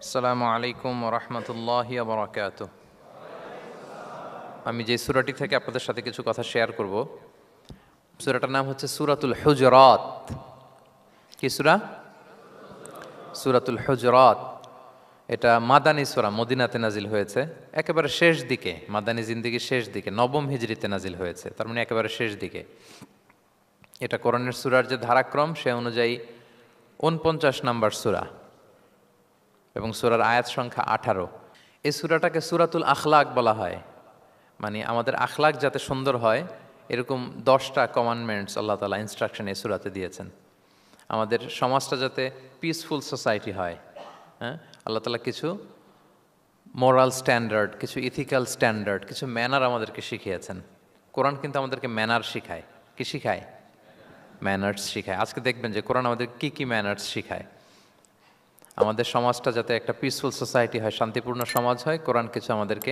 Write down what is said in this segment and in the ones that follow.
আসসালামু আলাইকুম রহমতুল্লাহি বারাকাতুহ। আমি যে সূরাটি থেকে আপনাদের সাথে কিছু কথা শেয়ার করব, সূরাটার নাম হচ্ছে সূরাতুল হুজরাত। কি সূরা? সূরাতুল হুজরাত। এটা মাদানী সূরা, মদিনাতে নাজিল হয়েছে, একেবারে শেষ দিকে, মাদানী জিন্দেগির শেষ দিকে, নবম হিজরিতে নাজিল হয়েছে, তার মানে একেবারে শেষ দিকে। এটা কোরআনের সূরার যে ধারাক্রম সে অনুযায়ী ৪৯ নম্বর সূরা এবং সূরার আয়াত সংখ্যা ১৮। এই সূরাটাকে সূরাতুল আখলাক বলা হয়, মানে আমাদের আখলাক যাতে সুন্দর হয় এরকম 10টা কমান্ডমেন্টস আল্লাহ তাআলা ইনস্ট্রাকশন এই সূরাতে দিয়েছেন। আমাদের সমাজটা যাতে পিসফুল সোসাইটি হয়, হ্যাঁ, আল্লাহ তাআলা কিছু মোরাল স্ট্যান্ডার্ড, কিছু ইথিক্যাল স্ট্যান্ডার্ড, কিছু ম্যানার আমাদেরকে শিখিয়েছেন। কোরআন কিন্তু আমাদেরকে ম্যানার শিখায়। কি শিখায়? ম্যানার্স শিখায়। আজকে দেখবেন যে কোরআন আমাদের কি কি ম্যানার্স শিখায়। আমাদের সমাজটা যাতে একটা পিসফুল সোসাইটি হয়, শান্তিপূর্ণ সমাজ হয়, কোরআন কিছু আমাদেরকে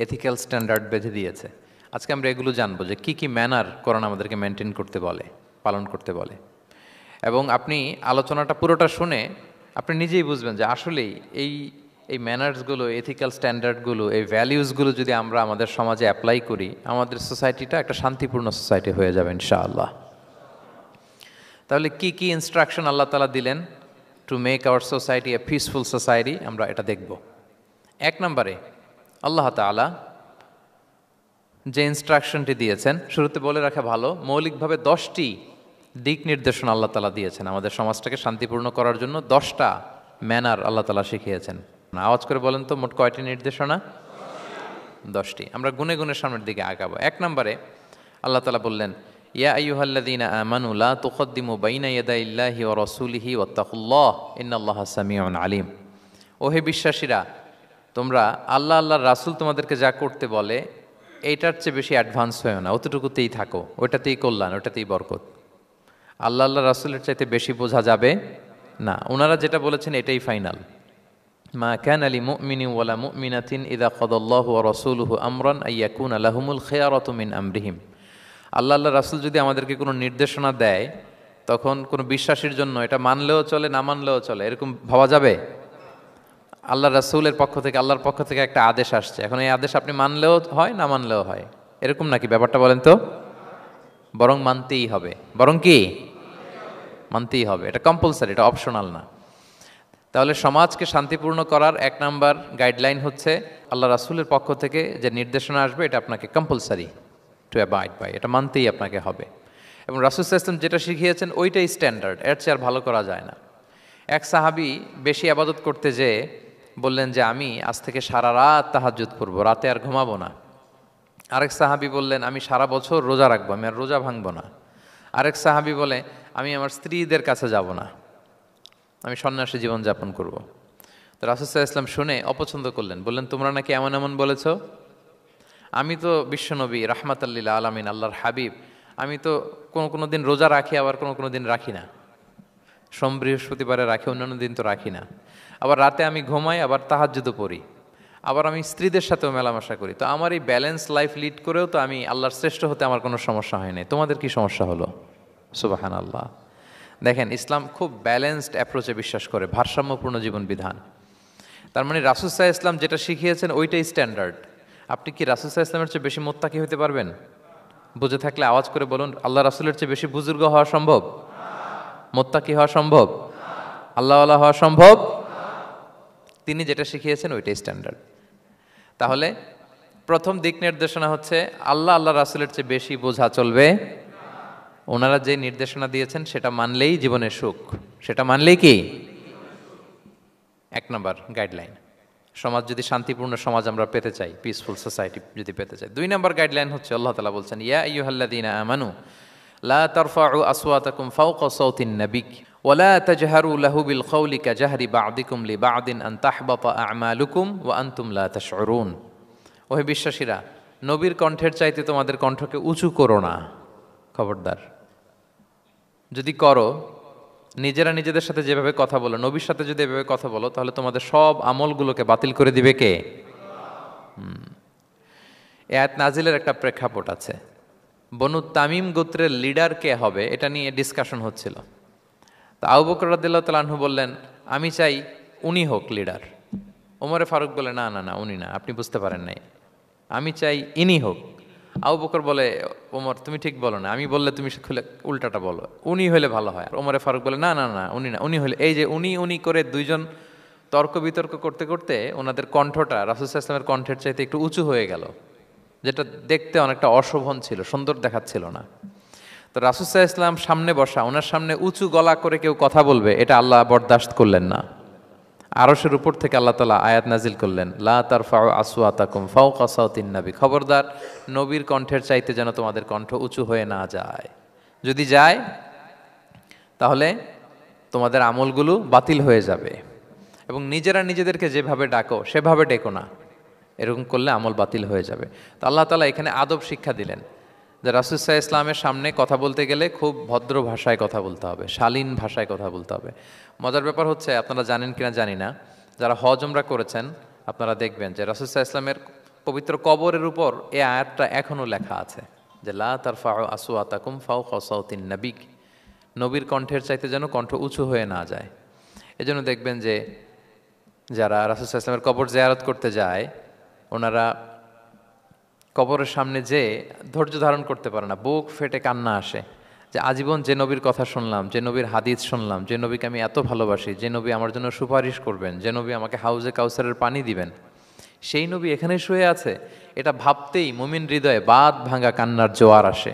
এথিক্যাল স্ট্যান্ডার্ড বেঁধে দিয়েছে। আজকে আমরা এগুলো জানবো যে কি কি ম্যানার কোরআন আমাদেরকে মেনটেন করতে বলে, পালন করতে বলে। এবং আপনি আলোচনাটা পুরোটা শুনে আপনি নিজেই বুঝবেন যে আসলেই এই এই ম্যানার্সগুলো, এথিক্যাল স্ট্যান্ডার্ডগুলো, এই ভ্যালিউসগুলো যদি আমরা আমাদের সমাজে অ্যাপ্লাই করি, আমাদের সোসাইটিটা একটা শান্তিপূর্ণ সোসাইটি হয়ে যাবে ইনশাআল্লাহ। তাহলে কি কি ইনস্ট্রাকশন আল্লাহ তাআলা দিলেন to make our society a peaceful society, আমরা এটা দেখব। 1 নম্বরে আল্লাহ তাআলা যে ইনস্ট্রাকশনটি দিয়েছেন, শুরুতে বলে রাখা ভালো, মৌলিকভাবে 10টি দিক নির্দেশনা আল্লাহ তাআলা দিয়েছেন আমাদের সমাজটাকে শান্তিপূর্ণ করার জন্য। 10টা ম্যানার আল্লাহ তাআলা শিখিয়েছেন। আওয়াজ করে বলেন তো মোট কয়টি নির্দেশনা? 10টি। আমরা গুনে গুনে সামনের দিকে আগাবো। 1 নম্বরে আল্লাহ তাআলা বললেন, ইয়া আইয়ুহাল্লাযীনা আমানু লা তুকদ্দিমু বাইনা ইয়াদাইল্লাহি ওয়া রাসূলিহি ওয়াত্তাকুল্লাহ ইন্নাল্লাহা সামিউন আলিম। ওহে বিশ্বাসীরা, তোমরা আল্লাহ আল্লাহর রাসূল তোমাদেরকে যা করতে বলে এইটার চেয়ে বেশি অ্যাডভান্স হয়েও না, অতটুকুতেই থাকো, ওইটাতেই কল্যাণ, ওইটাতেই বরকত। আল্লাহ আল্লাহ রাসূলের চাইতে বেশি বোঝা যাবে না, ওনারা যেটা বলেছেন এটাই ফাইনাল। মা কানা লিমুমিনিন ওয়ালা মুমিনাতিন ইযা কাদাল্লাহু ওয়া রাসূলুহু আমরান আইয়াকুনা লাহুমুল খিয়ারাতু মিন আমরিহিম। আল্লাহ আল্লাহ রাসূল যদি আমাদেরকে কোনো নির্দেশনা দেয়, তখন কোনো বিশ্বাসীর জন্য এটা মানলেও চলে, না মানলেও চলে, এরকম ভাবা যাবে? আল্লাহ রাসূলের পক্ষ থেকে, আল্লাহর পক্ষ থেকে একটা আদেশ আসছে, এখন এই আদেশ আপনি মানলেও হয়, না মানলেও হয়, এরকম নাকি ব্যাপারটা? বলেন তো। বরং মানতেই হবে। বরং কি? মানতেই হবে। এটা কম্পালসারি, এটা অপশনাল না। তাহলে সমাজকে শান্তিপূর্ণ করার 1 নাম্বার গাইডলাইন হচ্ছে আল্লাহ রাসূলের পক্ষ থেকে যে নির্দেশনা আসবে এটা আপনাকে কম্পালসারি টু অ্যাবাইড বাই, এটা মানতেই আপনাকে হবে। এবং রাসূল সাল্লাল্লাহু আলাইহি ওয়াসাল্লাম যেটা শিখিয়েছেন ওইটাই স্ট্যান্ডার্ড, এর চেয়ে আর ভালো করা যায় না। এক সাহাবী বেশি ইবাদত করতে যেয়ে বললেন যে আমি আজ থেকে সারা রাত তাহাজ্জুদ করব, রাতে আর ঘুমাবো না। আরেক সাহাবী বললেন আমি সারা বছর রোজা রাখবো, আমি আর রোজা ভাঙবো না। আরেক সাহাবী বলে আমি আমার স্ত্রীদের কাছে যাব না, আমি সন্ন্যাসী জীবনযাপন করব। তো রাসূল সাল্লাল্লাহু আলাইহি ওয়াসাল্লাম শুনে অপছন্দ করলেন, বললেন তোমরা নাকি এমন এমন বলেছো, আমি তো বিশ্বনবী রাহমাতাল লিল আলামিন, আল্লাহর হাবিব, আমি তো কোনো দিন রোজা রাখি, আবার কোনো দিন রাখি না, সোম বৃহস্পতিবারে রাখি, অন্যান্য দিন তো রাখি না। আবার রাতে আমি ঘুমাই, আবার তাহাজ্জুদও পড়ি, আবার আমি স্ত্রীদের সাথেও মেলামেশা করি। তো আমার এই ব্যালেন্স লাইফ লিড করেও তো আমি আল্লাহর শ্রেষ্ঠ হতে আমার কোনো সমস্যা হয় নাই, তোমাদের কি সমস্যা হলো? সুবহানাল্লাহ। দেখেন, ইসলাম খুব ব্যালেন্সড অ্যাপ্রোচে বিশ্বাস করে, ভারসাম্যপূর্ণ জীবন বিধান। তার মানে রাসূল সাল্লাল্লাহু আলাইহি ওয়াসাল্লাম যেটা শিখিয়েছেন ওইটাই স্ট্যান্ডার্ড। আপনি কি রাসূল সাল্লাল্লাহু আলাইহি ওয়াসাল্লামের চেয়ে বেশি মুত্তাকি হতে পারবেন? বুঝে থাকলে আওয়াজ করে বলুন, আল্লাহ রাসূলের চেয়ে বেশি বুজুর্গ হওয়া সম্ভব? মুত্তাকি হওয়া সম্ভব? আল্লাহওয়ালা হওয়া সম্ভব? তিনি যেটা শিখিয়েছেন ওইটাই স্ট্যান্ডার্ড। তাহলে প্রথম দিক নির্দেশনা হচ্ছে আল্লাহ আল্লাহ রাসূলের চেয়ে বেশি বোঝা চলবে। ওনারা যে নির্দেশনা দিয়েছেন সেটা মানলেই জীবনের সুখ, সেটা মানলেই কি 1 নম্বর গাইডলাইন। সমাজ যদি শান্তিপূর্ণ সমাজ আমরা পেতে চাই, পিসফুল সোসাইটি যদি পেতে চাই। 2 নম্বর গাইডলাইন হচ্ছে আল্লাহ তাআলা বলছেন, ইয়া আইয়ুহাল্লাযীনা আমানু লা তারফাউ আসওয়াতাকুম ফাওকা সাওতিন নবী ওয়া লা তাজহারু লাহু বিল কওলি কাজাহরি বা'দিকুম লিবা'দিন আন তাহবাতা আমালুকুম ওয়া আনতুম লা তাশউরুন। ওহে বিশ্বাসীরা, নবীর কণ্ঠের চাইতে তোমাদের কণ্ঠকে উঁচু করো না, খবরদার। যদি করো, নিজেরা নিজেদের সাথে যেভাবে কথা বলো, নবীর সাথে যদি এভাবে কথা বলো, তাহলে তোমাদের সব আমলগুলোকে বাতিল করে দিবে কে? এই আয়াত নাজিলের একটা প্রেক্ষাপট আছে। বনু তামিম গোত্রের লিডার কে হবে এটা নিয়ে ডিসকাশন হচ্ছিল। তো আবু বকর রাদিয়াল্লাহু তাআলা আনহু বললেন, আমি চাই উনি হোক লিডার। ওমরে ফারুক বলে, না না না, উনি না, আপনি বুঝতে পারেন নাই, আমি চাই ইনি হোক। আবু বকর বলে, ওমর তুমি ঠিক বলো না, আমি বললে তুমি খুলে উল্টাটা বলো, উনি হলে ভালো হয়। ওমরে ফারুক বলে, না না না, উনি না, উনি হলে। এই যে উনি উনি করে দুইজন তর্ক বিতর্ক করতে করতে ওনাদের কণ্ঠটা রাসূল সাল্লাল্লাহু আলাইহি ওয়াসাল্লামের কণ্ঠের চাইতে একটু উঁচু হয়ে গেল, যেটা দেখতে অনেকটা অশোভন ছিল, সুন্দর দেখাচ্ছিল না। তো রাসূল সাল্লাল্লাহু আলাইহি ওয়াসাল্লাম সামনে বসা, ওনার সামনে উঁচু গলা করে কেউ কথা বলবে, এটা আল্লাহ বরদাশত করলেন না। আরশের উপর থেকে আল্লাহ তাআলা আয়াত নাজিল করলেন, লা তারফাউ আসওয়াতাকুম ফাওকা সাওতিন নবী, খবরদার নবীর কণ্ঠের চাইতে যেন তোমাদের কণ্ঠ উঁচু হয়ে না যায়। যদি যায় তাহলে তোমাদের আমলগুলো বাতিল হয়ে যাবে, এবং নিজেরা নিজেদেরকে যেভাবে ডাকো সেভাবে ডেকো না, এরকম করলে আমল বাতিল হয়ে যাবে। তো আল্লাহ তাআলা এখানে আদব শিক্ষা দিলেন যে রাসূল সাল্লাল্লাহু আলাইহি ওয়াসাল্লামের সামনে কথা বলতে গেলে খুব ভদ্র ভাষায় কথা বলতে হবে, শালীন ভাষায় কথা বলতে হবে। মজার ব্যাপার হচ্ছে, আপনারা জানেন কিনা জানি না, যারা হজ উমরা করেছেন আপনারা দেখবেন যে রাসূল সাল্লাল্লাহু আলাইহি ওয়াসাল্লামের পবিত্র কবরের উপর এই আয়াতটা এখনও লেখা আছে যে লা তারফাউ আসওয়াতাকুম ফাওকা সাওতিন নবী, নবীর কণ্ঠের চাইতে যেন কণ্ঠ উঁচু হয়ে না যায়। এজন্য দেখবেন যে যারা রাসূল সাল্লাল্লাহু আলাইহি ওয়াসাল্লামের কবর জিয়ারত করতে যায়, ওনারা কবরের সামনে যে ধৈর্য ধারণ করতে পারে না, বুক ফেটে কান্না আসে যে আজীবন যে নবীর কথা শুনলাম, যে নবীর হাদিস শুনলাম, যে নবীকে আমি এত ভালোবাসি, যে নবী আমার জন্য সুপারিশ করবেন, যে নবী আমাকে হাউজে কাউসারের পানি দিবেন, সেই নবী এখানে শুয়ে আছে। এটা ভাবতেই মুমিন হৃদয়ে বাঁধ ভাঙা কান্নার জোয়ার আসে,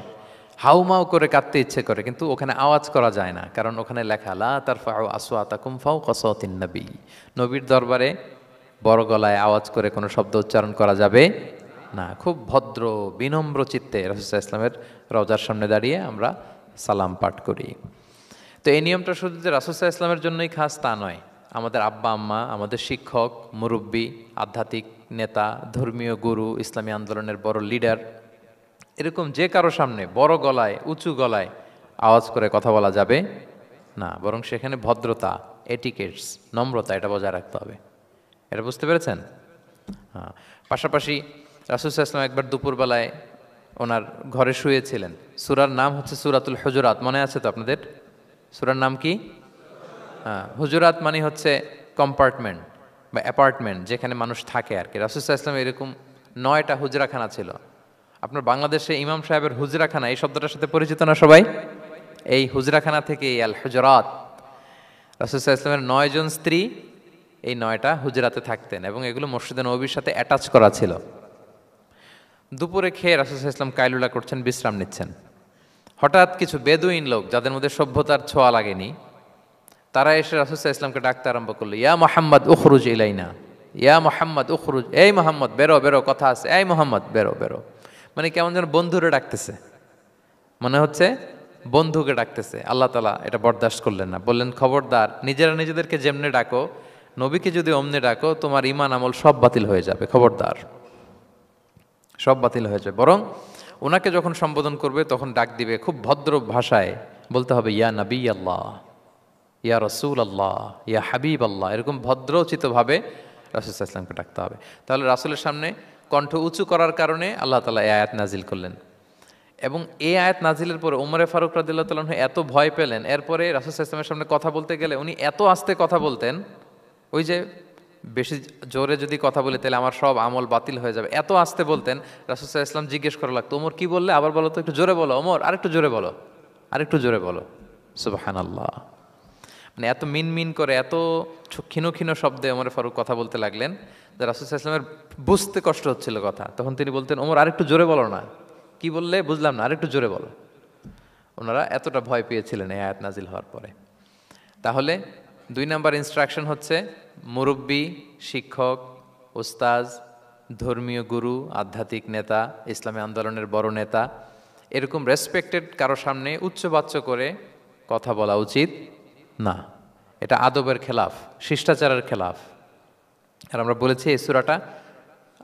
হাউমাউ করে কাঁদতে ইচ্ছে করে, কিন্তু ওখানে আওয়াজ করা যায় না, কারণ ওখানে লেখা লা তারফাউ আসওয়াতাকুম ফাওকা সাওতিন নবী, নবীর দরবারে বড় গলায় আওয়াজ করে কোনো শব্দ উচ্চারণ করা যাবে না। খুব ভদ্র বিনম্র চিত্তে রাসূল সাল্লাল্লাহু আলাইহি ওয়াসাল্লামের রওজার সামনে দাঁড়িয়ে আমরা সালাম পাঠ করি। তো এই নিয়মটা শুধু যে রাসূল সাল্লাল্লাহু আলাইহি ওয়াসাল্লামের জন্যই খাস তা নয়, আমাদের আব্বা আম্মা, আমাদের শিক্ষক, মুরব্বী, আধ্যাত্মিক নেতা, ধর্মীয় গুরু, ইসলামী আন্দোলনের বড় লিডার, এরকম যে কারো সামনে বড় গলায় উঁচু গলায় আওয়াজ করে কথা বলা যাবে না, বরং সেখানে ভদ্রতা, এটিকেটস, নম্রতা, এটা বজায় রাখতে হবে। এটা বুঝতে পেরেছেন? হ্যাঁ। পাশাপাশি রাসূল সাল্লাল্লাহু আলাইহি ওয়াসাল্লাম একবার দুপুরবেলায় ওনার ঘরে শুয়েছিলেন। সূরার নাম হচ্ছে সূরাতুল হুজুরাত, মনে আছে তো আপনাদের? সূরার নাম কি? হ্যাঁ, হুজুরাত মানে হচ্ছে কম্পার্টমেন্ট বা অ্যাপার্টমেন্ট, যেখানে মানুষ থাকে আর কি। রাসূল সাল্লাল্লাহু আলাইহি ওয়াসাল্লাম এরকম 9টা হুজরাখানা ছিল। আপনার বাংলাদেশে ইমাম সাহেবের হুজরাখানা এই শব্দটার সাথে পরিচিত না সবাই? এই হুজরাখানা থেকে আল হুজরাত, রাসূল সাল্লাল্লাহু আলাইহি ওয়াসাল্লামের 9 জন স্ত্রী এই 9টা হুজরাতে থাকতেন, এবং এগুলো মসজিদে নববীর সাথে অ্যাটাচ করা ছিল। দুপুরে খেয়ে রাসূল সাল্লাল্লাহু আলাইহি ওয়াসাল্লাম কাইলুলা করছেন, বিশ্রাম নিচ্ছেন। হঠাৎ কিছু বেদুইন লোক, যাদের মধ্যে সভ্যতার ছোঁয়া লাগেনি, তারা এসে রাসূল সাল্লাল্লাহু আলাইহি ওয়াসাল্লামকে ডাকতে আরম্ভ করলো, ইয়া মুহাম্মদ উখরুজ ইলাইনা, ইয়া মুহাম্মদ উখরুজ, এই মুহাম্মদ বেরো বেরো, কথা আছে, এই মুহাম্মদ বেরো বেরো। মানে কেমন যেন বন্ধুরে ডাকতেছে, মনে হচ্ছে বন্ধুকে ডাকতেছে। আল্লাহ তাআলা এটা বরদাস্ত করলেন না, বললেন খবরদার, নিজেরা নিজেদেরকে যেমনে ডাকো, নবীকে যদি অমনে ডাকো, তোমার ঈমান আমল সব বাতিল হয়ে যাবে, খবরদার, সব বাতিল হয়ে যাবে। বরং ওনাকে যখন সম্বোধন করবে তখন ডাক দিবে খুব ভদ্র ভাষায়, বলতে হবে ইয়া নবী আল্লাহ, ইয়া রসুল আল্লাহ, ইয়া হাবিব আল্লাহ, এরকম ভদ্রোচিতভাবে রাসূল সাল্লাল্লাহু আলাইহি ওয়াসাল্লামকে ডাকতে হবে। তাহলে রাসূলের সামনে কণ্ঠ উঁচু করার কারণে আল্লাহ তাআলা এই আয়াত নাজিল করলেন, এবং এই আয়াত নাজিলের পরে উমরে ফারুক রাদিয়াল্লাহু তাআলা আনহু এত ভয় পেলেন, এরপরে রাসূল সাল্লাল্লাহু আলাইহি ওয়াসাল্লামের সামনে কথা বলতে গেলে উনি এত আস্তে কথা বলতেন, ওই যে বেশি জোরে যদি কথা বলি তাহলে আমার সব আমল বাতিল হয়ে যাবে, এত আস্তে বলতেন। রাসূল সাল্লাল্লাহু আলাইহি ওয়াসাল্লাম জিজ্ঞেস করা লাগতো, ওমর কি বললে, আবার বলো তো, একটু জোরে বলো, ওমর আরেকটু জোরে বলো, আরেকটু জোরে বলো। সুবহানাল্লাহ। মানে এত মিন মিন করে, এত ক্ষীণ ক্ষীণ শব্দে ওমর ফারুক কথা বলতে লাগলেন যে রাসূল সাল্লাল্লাহু আলাইহি ওয়াসাল্লামের বুঝতে কষ্ট হচ্ছিল কথা। তখন তিনি বলতেন, ওমর আরেকটু জোরে বলো না, কি বললে বুঝলাম না, আরেকটু জোরে বলো। ওনারা এতটা ভয় পেয়েছিলেন এই আয়াত নাজিল হওয়ার পরে। তাহলে 2 নাম্বার ইনস্ট্রাকশন হচ্ছে, মুরব্বী, শিক্ষক, উস্তাজ, ধর্মীয় গুরু, আধ্যাত্মিক নেতা, ইসলামী আন্দোলনের বড় নেতা, এরকম রেসপেক্টেড কারো সামনে উচ্চবাচ্য করে কথা বলা উচিত না। এটা আদবের খেলাফ, শিষ্টাচারের খেলাফ। আর আমরা বলেছি এই সূরাটা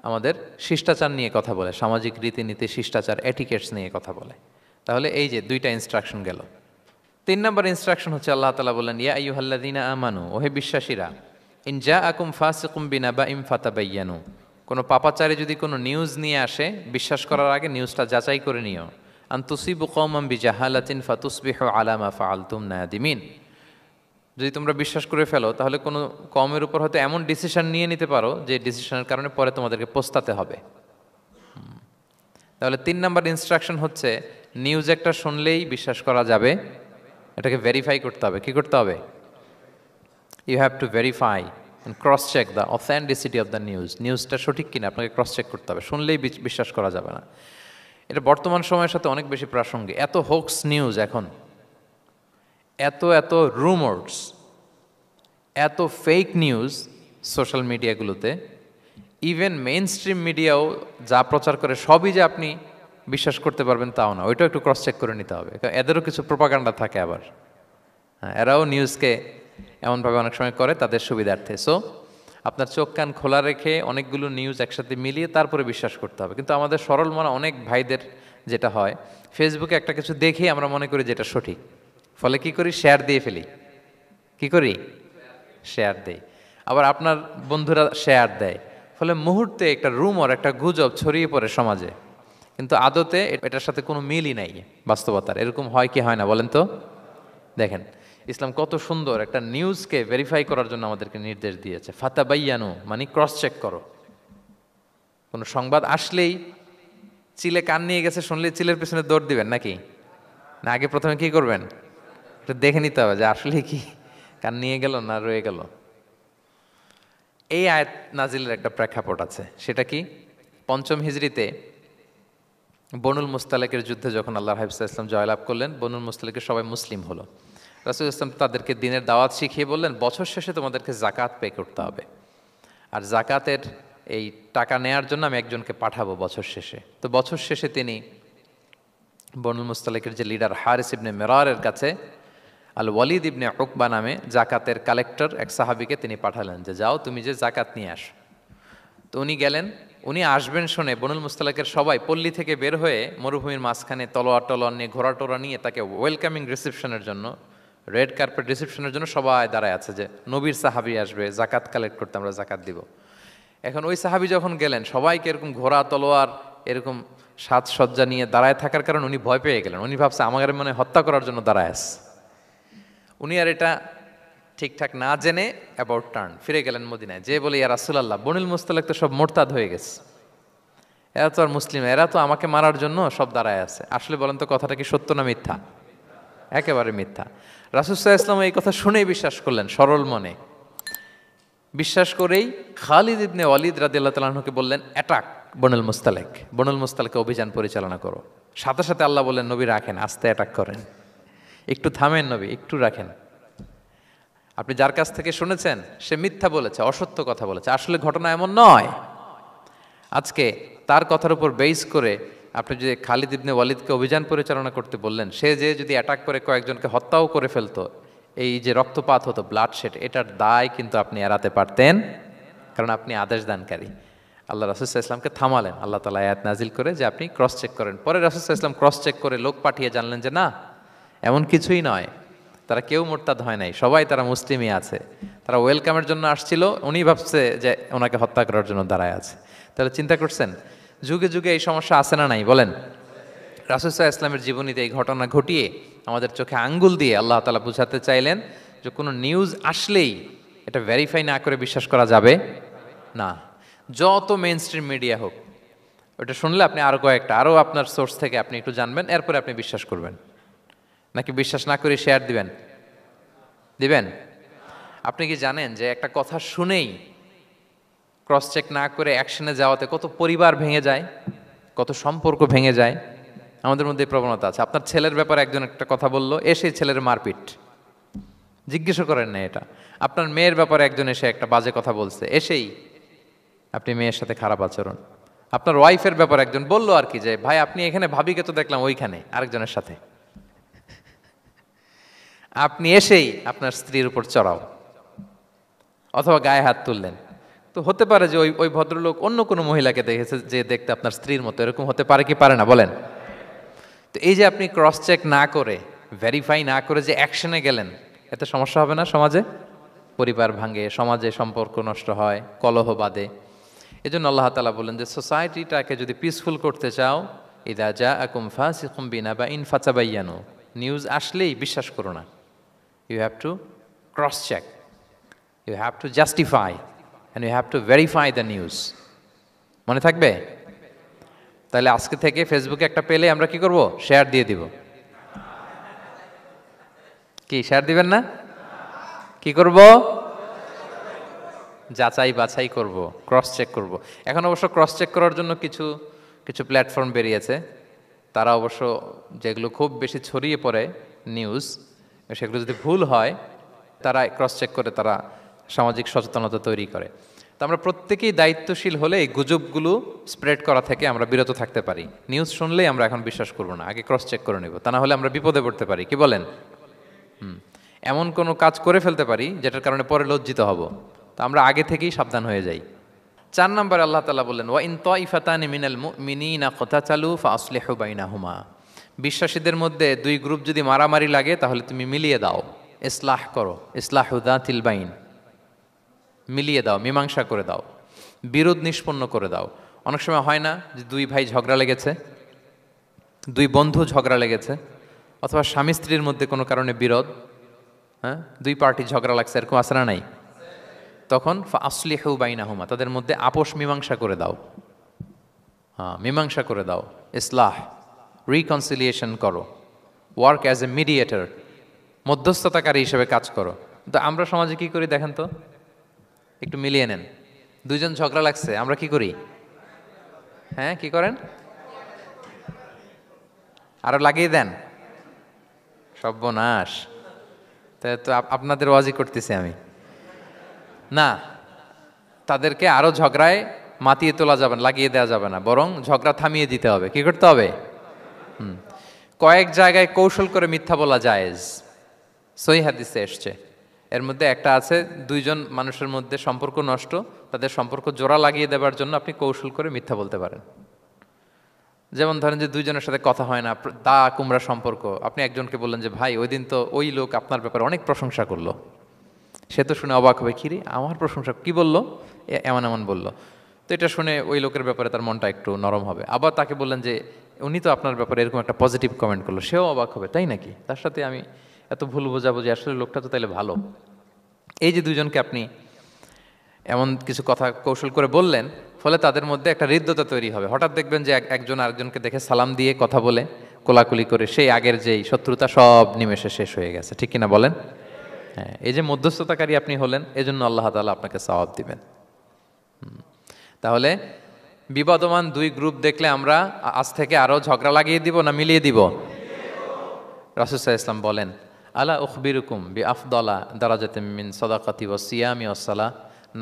আমাদের শিষ্টাচার নিয়ে কথা বলে, সামাজিক রীতিনীতি, শিষ্টাচার, এটিকেটস নিয়ে কথা বলে। তাহলে এই যে 2টা ইনস্ট্রাকশন গেল। 3 নম্বর ইনস্ট্রাকশন হচ্ছে, আল্লাহ তাআলা বললেন, ইয়া আইয়ুহাল্লাযীনা আমানু, ওহে বিশ্বাসীরা, ইন জাআকুম ফাসিকুম বিনাবাইন ফাতাবায়ানু, কোনো পাপাচারী যদি কোনো নিউজ নিয়ে আসে, বিশ্বাস করার আগে নিউজটা যাচাই করে নিও। আন তুসিবু কওমান বিজাহালাতিন ফাতুসবিহু আলা মা ফাআলতুম নাদিমিন, যদি তোমরা বিশ্বাস করে ফেলো তাহলে কোনো কমের উপর হয়তো এমন ডিসিশন নিয়ে নিতে পারো যে ডিসিশনের কারণে পরে তোমাদেরকে পস্তাতে হবে। তাহলে 3 নাম্বার ইনস্ট্রাকশন হচ্ছে নিউজ একটা শুনলেই বিশ্বাস করা যাবে, এটাকে ভেরিফাই করতে হবে। কি করতে হবে? You have to verify and cross check the authenticity of the news. নিউজটা সঠিক কিনা আপনাকে ক্রস চেক করতে হবে, শুনলেই বিশ্বাস করা যাবে না। এটা বর্তমান সময়ের সাথে অনেক বেশি প্রাসঙ্গিক। এত হোক্স নিউজ এখন, এত এত রুমার্স, এত ফেক নিউজ সোশ্যাল মিডিয়াগুলোতে, ইভেন মেইন স্ট্রিম মিডিয়াও যা প্রচার করে সবই যে আপনি বিশ্বাস করতে পারবেন তাও না, ওইটাও একটু ক্রস চেক করে নিতে হবে। এদেরও কিছু প্রোপাগান্ডা থাকে আবার, হ্যাঁ, এরাও নিউজকে এমনভাবে অনেক সময় করে তাদের সুবিধার্থে। সো আপনার চোখ কান খোলা রেখে অনেকগুলো নিউজ একসাথে মিলিয়ে তারপরে বিশ্বাস করতে হবে। কিন্তু আমাদের সরল মনা অনেক ভাইদের যেটা হয়, ফেসবুকে একটা কিছু দেখেই আমরা মনে করি যেটা সঠিক, ফলে কি করি? শেয়ার দিয়ে ফেলি। কি করি? শেয়ার দেই। আবার আপনার বন্ধুরা শেয়ার দেয়, ফলে মুহূর্তে একটা রুমর, একটা গুজব ছড়িয়ে পড়ে সমাজে, কিন্তু আদতে এটার সাথে কোনো মিলই নাই বাস্তবতার। এরকম হয় কি হয় না বলেন তো? দেখেন ইসলাম কত সুন্দর একটা নিউজকে ভেরিফাই করার জন্য আমাদেরকে নির্দেশ দিয়েছে। ফাতাবাইয়ানু মানে ক্রস চেক করো। কোনো সংবাদ আসলেই চিলে কান নিয়ে গেছে শুনলে চিলের পেছনে দৌড় দিবেন নাকি? না, আগে প্রথমে কি করবেন? এটা দেখে নিতে হবে যে আসলে কি কান নিয়ে গেল না রয়ে গেল। এই আয়াত নাজিলের একটা প্রেক্ষাপট আছে, সেটা কি? 5ম হিজরিতে বনুল মুস্তালেকের যুদ্ধে যখন আল্লাহ হাবিব ইসলাম জয়লাভ করলেন, বনুল মুস্তালেকের সবাই মুসলিম হলো। রাসূল ইসলাম তাদেরকে দিনের দাওয়াত শিখিয়ে বললেন, বছর শেষে তোমাদেরকে জাকাত পে করতে হবে, আর জাকাতের এই টাকা নেয়ার জন্য আমি একজনকে পাঠাবো বছর শেষে। তো বছর শেষে তিনি বনুল মুস্তালেকের যে লিডার হারিস ইবনে মিরারের কাছে আল ওয়ালিদ ইবনে উকবা নামে জাকাতের কালেক্টর এক সাহাবীকে তিনি পাঠালেন যে যাও তুমি যে জাকাত নিয়ে আসো। তো উনি গেলেন, উনি আসবেন শুনে বনুল মুস্তালাকের সবাই পল্লী থেকে বের হয়ে মরুভূমির মাঝখানে তলোয়ার নিয়ে, ঘোড়া টোরা নিয়ে তাকে ওয়েলকামিং রিসেপশনের জন্য, রেড কার্পেট রিসেপশনের জন্য সবাই দাঁড়ায় আছে যে নবীর সাহাবী আসবে, জাকাত কালেক্ট করতে, আমরা জাকাত দিব। এখন ওই সাহাবী যখন গেলেন, সবাইকে এরকম ঘোড়া তলোয়ার এরকম সাজসজ্জা নিয়ে দাঁড়ায় থাকার কারণে উনি ভয় পেয়ে গেলেন। উনি ভাবছে আমাদের মনে হত্যা করার জন্য দাঁড়ায় আছে। উনি আর এটা ঠিকঠাক না জেনে অ্যাবাউট টার্ন ফিরে গেলেন মদিনায়, যে বলে ইয়া রাসূলুল্লাহ, বনুল মুস্তালাক তো সব মোরতাদ হয়ে গেছে, এরা তো আর মুসলিম, এরা তো আমাকে মারার জন্য সব দাঁড়ায় আছে। আসলে বলেন তো কথাটা কি সত্য না মিথ্যা? একেবারে মিথ্যা। রাসূল সাল্লাল্লাহু আলাইহি ওয়াসাল্লাম এই কথা শুনেই বিশ্বাস করলেন সরল মনে। বিশ্বাস করেই খালিদ ইবনে ওয়ালিদ রাদিয়াল্লাহু তাআলা আনহুকে বললেন, অ্যাটাক বনুল মুস্তালাক, বনুল মুস্তালাকে অভিযান পরিচালনা করো। সাথে সাথে আল্লাহ বললেন, নবী রাখেন, আস্তে অ্যাটাক করেন, একটু থামেন নবী, একটু রাখেন। আপনি যার কাছ থেকে শুনেছেন সে মিথ্যা বলেছে, অসত্য কথা বলেছে, আসলে ঘটনা এমন নয়। আজকে তার কথার উপর বেস করে আপনি যে খালিদ ইবনে ওয়ালিদকে অভিযান পরিচালনা করতে বললেন, সে যে যদি অ্যাটাক করে কয়েকজনকে হত্যাও করে ফেলতো, এই যে রক্তপাত হতো, ব্লাড শেড, এটার দায় কিন্তু আপনি এড়াতে পারতেন, কারণ আপনি আদেশ দানকারী। আল্লাহ রাসূল সাল্লাল্লাহু আলাইহি ওয়াসাল্লামকে থামালেন আল্লাহ তাআলা আয়াত নাজিল করে যে আপনি ক্রস চেক করেন। পরে রাসূল সাল্লাল্লাহু আলাইহি ওয়াসাল্লাম ক্রস চেক করে লোক পাঠিয়ে জানলেন যে না, এমন কিছুই নয়, তারা কেউ মোরতাদ হয় নাই, সবাই তারা মুসলিমই আছে, তারা ওয়েলকামের জন্য আসছিল, উনি ভাবছে যে ওনাকে হত্যা করার জন্য দাঁড়ায় আছে। তাহলে চিন্তা করছেন যুগে যুগে এই সমস্যা আছে না নাই বলেন? রাসূল সাল্লাল্লাহু আলাইহি ওয়াসাল্লামের জীবনীতে এই ঘটনা ঘটিয়ে আমাদের চোখে আঙ্গুল দিয়ে আল্লাহ তাআলা বুঝাতে চাইলেন যে কোনো নিউজ আসলেই এটা ভেরিফাই না করে বিশ্বাস করা যাবে না। যত মেইন স্ট্রিম মিডিয়া হোক, ওটা শুনলে আপনি আরও কয়েকটা, আরও আপনার সোর্স থেকে আপনি একটু জানবেন, এরপরে আপনি বিশ্বাস করবেন। নাকি বিশ্বাস না করে শেয়ার দিবেন? দিবেন? আপনি কি জানেন যে একটা কথা শুনেই ক্রস চেক না করে অ্যাকশনে যাওয়াতে কত পরিবার ভেঙে যায়, কত সম্পর্ক ভেঙে যায়? আমাদের মধ্যে এই প্রবণতা আছে। আপনার ছেলের ব্যাপারে একজন একটা কথা বললো, এসে ছেলের মারপিট, জিজ্ঞেসও করেন না এটা। আপনার মেয়ের ব্যাপারে একজন এসে একটা বাজে কথা বলছে, এসেই আপনি মেয়ের সাথে খারাপ আচরণ। আপনার ওয়াইফের ব্যাপারে একজন বললো আর কি যে ভাই আপনি এখানে, ভাবিকে তো দেখলাম ওইখানে আরেকজনের সাথে, আপনি এসেই আপনার স্ত্রীর উপর চড়াও অথবা গায়ে হাত তুললেন। তো হতে পারে যে ওই ভদ্রলোক অন্য কোনো মহিলাকে দেখেছে যে দেখতে আপনার স্ত্রীর মতো, এরকম হতে পারে কি পারে না বলেন? তো এই যে আপনি ক্রস চেক না করে, ভেরিফাই না করে যে অ্যাকশনে গেলেন, এতে সমস্যা হবে না সমাজে? পরিবার ভাঙে, সমাজে সম্পর্ক নষ্ট হয়, কলহ বাঁধে। এই জন্য আল্লাহ তাআলা বলেন যে সোসাইটিটাকে যদি পিসফুল করতে চাও, ইদা জাআকুম ফাসিকুম বিনাবাইন ফাতাবায়ানু, নিউজ আসলেই বিশ্বাস করো না, you have to cross check, you have to justify and you have to verify the news. মনে থাকবে? তাহলে আজকে থেকে ফেসবুকে একটা পেলে আমরা কি করব? শেয়ার দিয়ে দিব। কি শেয়ার দিবেন না? কি করব? যাচাই বাছাই করব, ক্রস চেক করব। এখন অবশ্য ক্রস চেক করার জন্য কিছু কিছু প্ল্যাটফর্ম বেরিয়েছে, তারা অবশ্য যেগুলো খুব বেশি ছড়িয়ে পড়ে নিউজ, সেগুলো যদি ভুল হয় তারা ক্রস চেক করে তারা সামাজিক সচেতনতা তৈরি করে। তো আমরা প্রত্যেকেই দায়িত্বশীল হলে এই গুজবগুলো স্প্রেড করা থেকে আমরা বিরত থাকতে পারি। নিউজ শুনলেই আমরা এখন বিশ্বাস করব না, আগে ক্রস চেক করে নেব, তা না হলে আমরা বিপদে পড়তে পারি। কি বলেন? এমন কোনো কাজ করে ফেলতে পারি যেটার কারণে পরে লজ্জিত হব। তো আমরা আগে থেকেই সাবধান হয়ে যাই। 4 নম্বরে আল্লাহ তাআলা বললেন, ওয়া ইন তাইফাতানি মিনাল মুমিনিনা ক্তাতালু ফাআসলিহু বাইনাহুমা। বিশ্বাসীদের মধ্যে 2 গ্রুপ যদি মারামারি লাগে তাহলে তুমি মিলিয়ে দাও, ইসলাহ করো, ইসলাহু যাতিল বাইন, মিলিয়ে দাও, মীমাংসা করে দাও, বিরোধ নিষ্পন্ন করে দাও। অনেক সময় হয় না যে 2 ভাই ঝগড়া লেগেছে, 2 বন্ধু ঝগড়া লেগেছে, অথবা স্বামী স্ত্রীর মধ্যে কোনো কারণে বিরোধ, হ্যাঁ, 2 পার্টি ঝগড়া লাগছে, এরকম আছে না নাই? তখন ফাআসলিহু বাইনাহুমা, তাদের মধ্যে আপোষ মীমাংসা করে দাও। হ্যাঁ, মীমাংসা করে দাও, ইসলাহ, রিকনসিলিয়েশন করো, ওয়ার্ক অ্যাজ এ মিডিয়েটর, মধ্যস্থতাকারী হিসেবে কাজ করো। তো আমরা সমাজে কি করি দেখেন তো, একটু মিলিয়ে নেন। 2 জন ঝগড়া লাগছে, আমরা কি করি? হ্যাঁ, কি করেন? আরো লাগিয়ে দেন। সর্বনাশ! তাই তো আপনাদের ওয়াজি করতেছি আমি না, তাদেরকে আরো ঝগড়ায় মাতিয়ে তোলা যাবে না, লাগিয়ে দেওয়া যাবে না, বরং ঝগড়া থামিয়ে দিতে হবে। কি করতে হবে? কয়েক জায়গায় কৌশল করে মিথ্যা বলা জায়েজ, সহিহ হাদিসে এসছে। এর মধ্যে একটা আছে, 2 জন মানুষের মধ্যে সম্পর্ক নষ্ট, তাদের সম্পর্ক জোড়া লাগিয়ে দেওয়ার জন্য আপনি কৌশল করে মিথ্যা বলতে পারেন। যেমন ধরেন যে 2 জনের সাথে কথা হয় না, দা কুমড়া সম্পর্ক, আপনি একজনকে বললেন যে ভাই ওই দিন তো ওই লোক আপনার ব্যাপারে অনেক প্রশংসা করলো। সে তো শুনে অবাক হবে, কিরে আমার প্রশংসা কি বললো, এমন এমন বললো। তো এটা শুনে ওই লোকের ব্যাপারে তার মনটা একটু নরম হবে। আবার তাকে বললেন যে উনি তো আপনার ব্যাপারে এরকম একটা পজিটিভ কমেন্ট করলো, সেও অবাক হবে, তাই নাকি, তার সাথে আমি এত ভুল বোঝাবুঝি, আসলে লোকটা তো তাইলে ভালো। এই যে 2 জনকে আপনি এমন কিছু কথা কৌশল করে বললেন, ফলে তাদের মধ্যে একটা হৃদ্যতা তৈরি হবে। হঠাৎ দেখবেন যে একজন আরেকজনকে দেখে সালাম দিয়ে কথা বলে, কোলাকুলি করে, সেই আগের যেই শত্রুতা সব নিমেষে শেষ হয়ে গেছে। ঠিক কিনা বলেন? হ্যাঁ, এই যে মধ্যস্থতাকারী আপনি হলেন, এজন্য আল্লাহ তাআলা আপনাকে সওয়াব দিবেন। তাহলে বিবাদমান 2 গ্রুপ দেখলে আমরা আজ থেকে আরো ঝগড়া লাগিয়ে দিব না মিলিয়ে দিব? রাসূল সাল্লাল্লাহু আলাইহি ওয়াসাল্লাম বলেন, আলা উখবিরুকুম বিআফদালা দারাজাতিম মিন সাদাকাতি ওয়াস সিয়ামি ওয়াস সালাহ।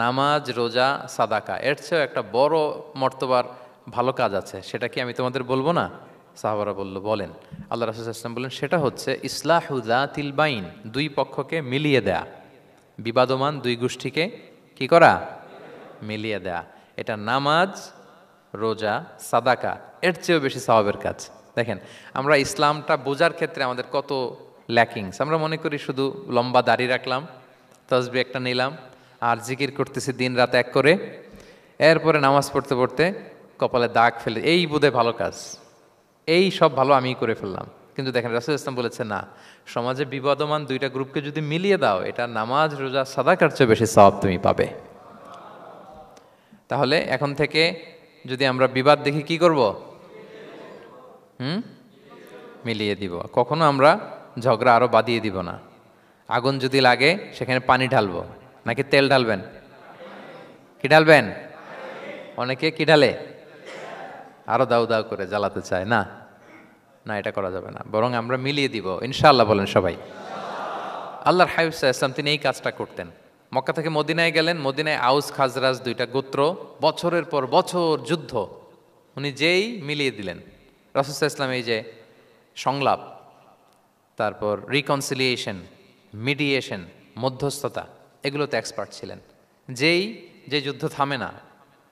নামাজ, রোজা, সাদাকা, এর চেয়েও একটা বড় মর্তবার ভালো কাজ আছে, সেটা কি আমি তোমাদের বলবো না? সাহাবারা বলল, বলেন। আল্লাহ রাসূল সাল্লাল্লাহু আলাইহি ওয়াসাল্লাম বললেন, সেটা হচ্ছে ইসলাহু যাতিল বাইন, 2 পক্ষকে মিলিয়ে দেয়া, বিবাদমান 2 গোষ্ঠীকে কি করা? মিলিয়ে দেয়া। এটা নামাজ, রোজা, সাদাকা এর চেয়েও বেশি সওয়াবের কাজ। দেখেন, আমরা ইসলামটা বোঝার ক্ষেত্রে আমাদের কত ল্যাকিংস। আমরা মনে করি শুধু লম্বা দাড়ি রাখলাম, তাসবিহ একটা নিলাম, আর জিকির করতেছি দিন রাত এক করে, এরপরে নামাজ পড়তে পড়তে কপালে দাগ ফেলে, এই বোধহয় ভালো কাজ, এই সব ভালো আমিই করে ফেললাম। কিন্তু দেখেন, রাসূল ইসলাম বলেছে না, সমাজে বিবাদমান 2টা গ্রুপকে যদি মিলিয়ে দাও, এটা নামাজ, রোজা, সাদাকার চেয়ে বেশি সওয়াব তুমি পাবে। তাহলে এখন থেকে যদি আমরা বিবাদ দেখি কি করব? মিলিয়ে দিব। কখনো আমরা ঝগড়া আরো বাড়িয়ে দিব না। আগুন যদি লাগে সেখানে পানি ঢালবো নাকি তেল ঢালবেন? কি ঢালবেন? অনেকে কি ঢালে? আরো দাউ দাউ করে জ্বালাতে চায় না, না, এটা করা যাবে না, বরং আমরা মিলিয়ে দিব ইনশাআল্লাহ। বলেন সবাই। আল্লাহর হাবিব সাল্লাল্লাহু আলাইহি ওয়াসাল্লাম তিনি এই কাজটা করতেন। মক্কা থেকে মদিনায় গেলেন, মদিনায় আউস খাজরাজ 2টা গোত্র, বছরের পর বছর যুদ্ধ, উনি যেই মিলিয়ে দিলেন। রাসূল সাল্লাল্লাহু আলাইহি ওয়াসাল্লাম এই যে সংলাপ, তারপর রিকনসিলিয়েশন, মিডিয়েশন, মধ্যস্থতা, এগুলোতে এক্সপার্ট ছিলেন। যে যুদ্ধ থামে না,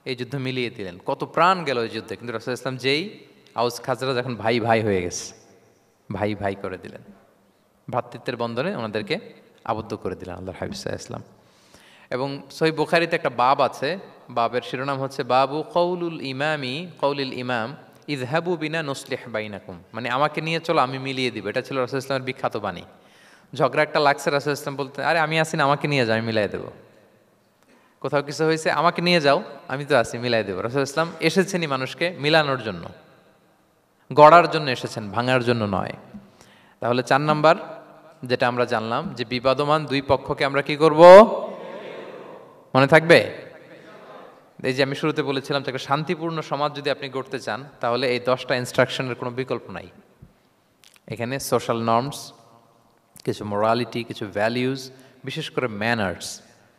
এই যুদ্ধ মিলিয়ে দিলেন। কত প্রাণ গেল ওই যুদ্ধে, কিন্তু রাসূল ইসলাম যেই আউস খাজরাজ এখন ভাই ভাই হয়ে গেছে, ভাই ভাই করে দিলেন, ভ্রাতৃত্বের বন্ধনে ওনাদেরকে আবদ্ধ করে দিলেন আল্লাহর হাবিব সাল্লাল্লাহু আলাইহি ওয়াসাল্লাম। এবং সহিহ বুখারীতে একটা বাব আছে, বাবের শিরোনাম হচ্ছে বাবু কওলুল ইমাম ইযহাবু বিনা নুসলিহ বাইনাকুম, মানে আমাকে নিয়ে চলো আমি মিলিয়ে দিব। এটা ছিল রাসূল ইসলামের বিখ্যাত বাণী। ঝগড়া একটা লাগছে, রাসূল ইসলাম বলতে, আরে আমি আসি না, আমাকে নিয়ে যাও, আমি মিলাই দেবো। কোথাও কিছু হয়েছে, আমাকে নিয়ে যাও, আমি তো আছি, মিলাই দেবো। রাসূল ইসলাম এসেছেনই মানুষকে মিলানোর জন্য, গড়ার জন্য এসেছেন, ভাঙার জন্য নয়। তাহলে 4 নাম্বার যেটা আমরা জানলাম যে বিবাদমান দুই পক্ষকে আমরা কি করব, মনে থাকবে? এই যে আমি শুরুতে বলেছিলাম যে একটা শান্তিপূর্ণ সমাজ যদি আপনি গড়তে চান, তাহলে এই 10টা ইনস্ট্রাকশনের কোনো বিকল্প নাই। এখানে সোশ্যাল নর্মস, কিছু মোরালিটি, কিছু ভ্যালিউজ, বিশেষ করে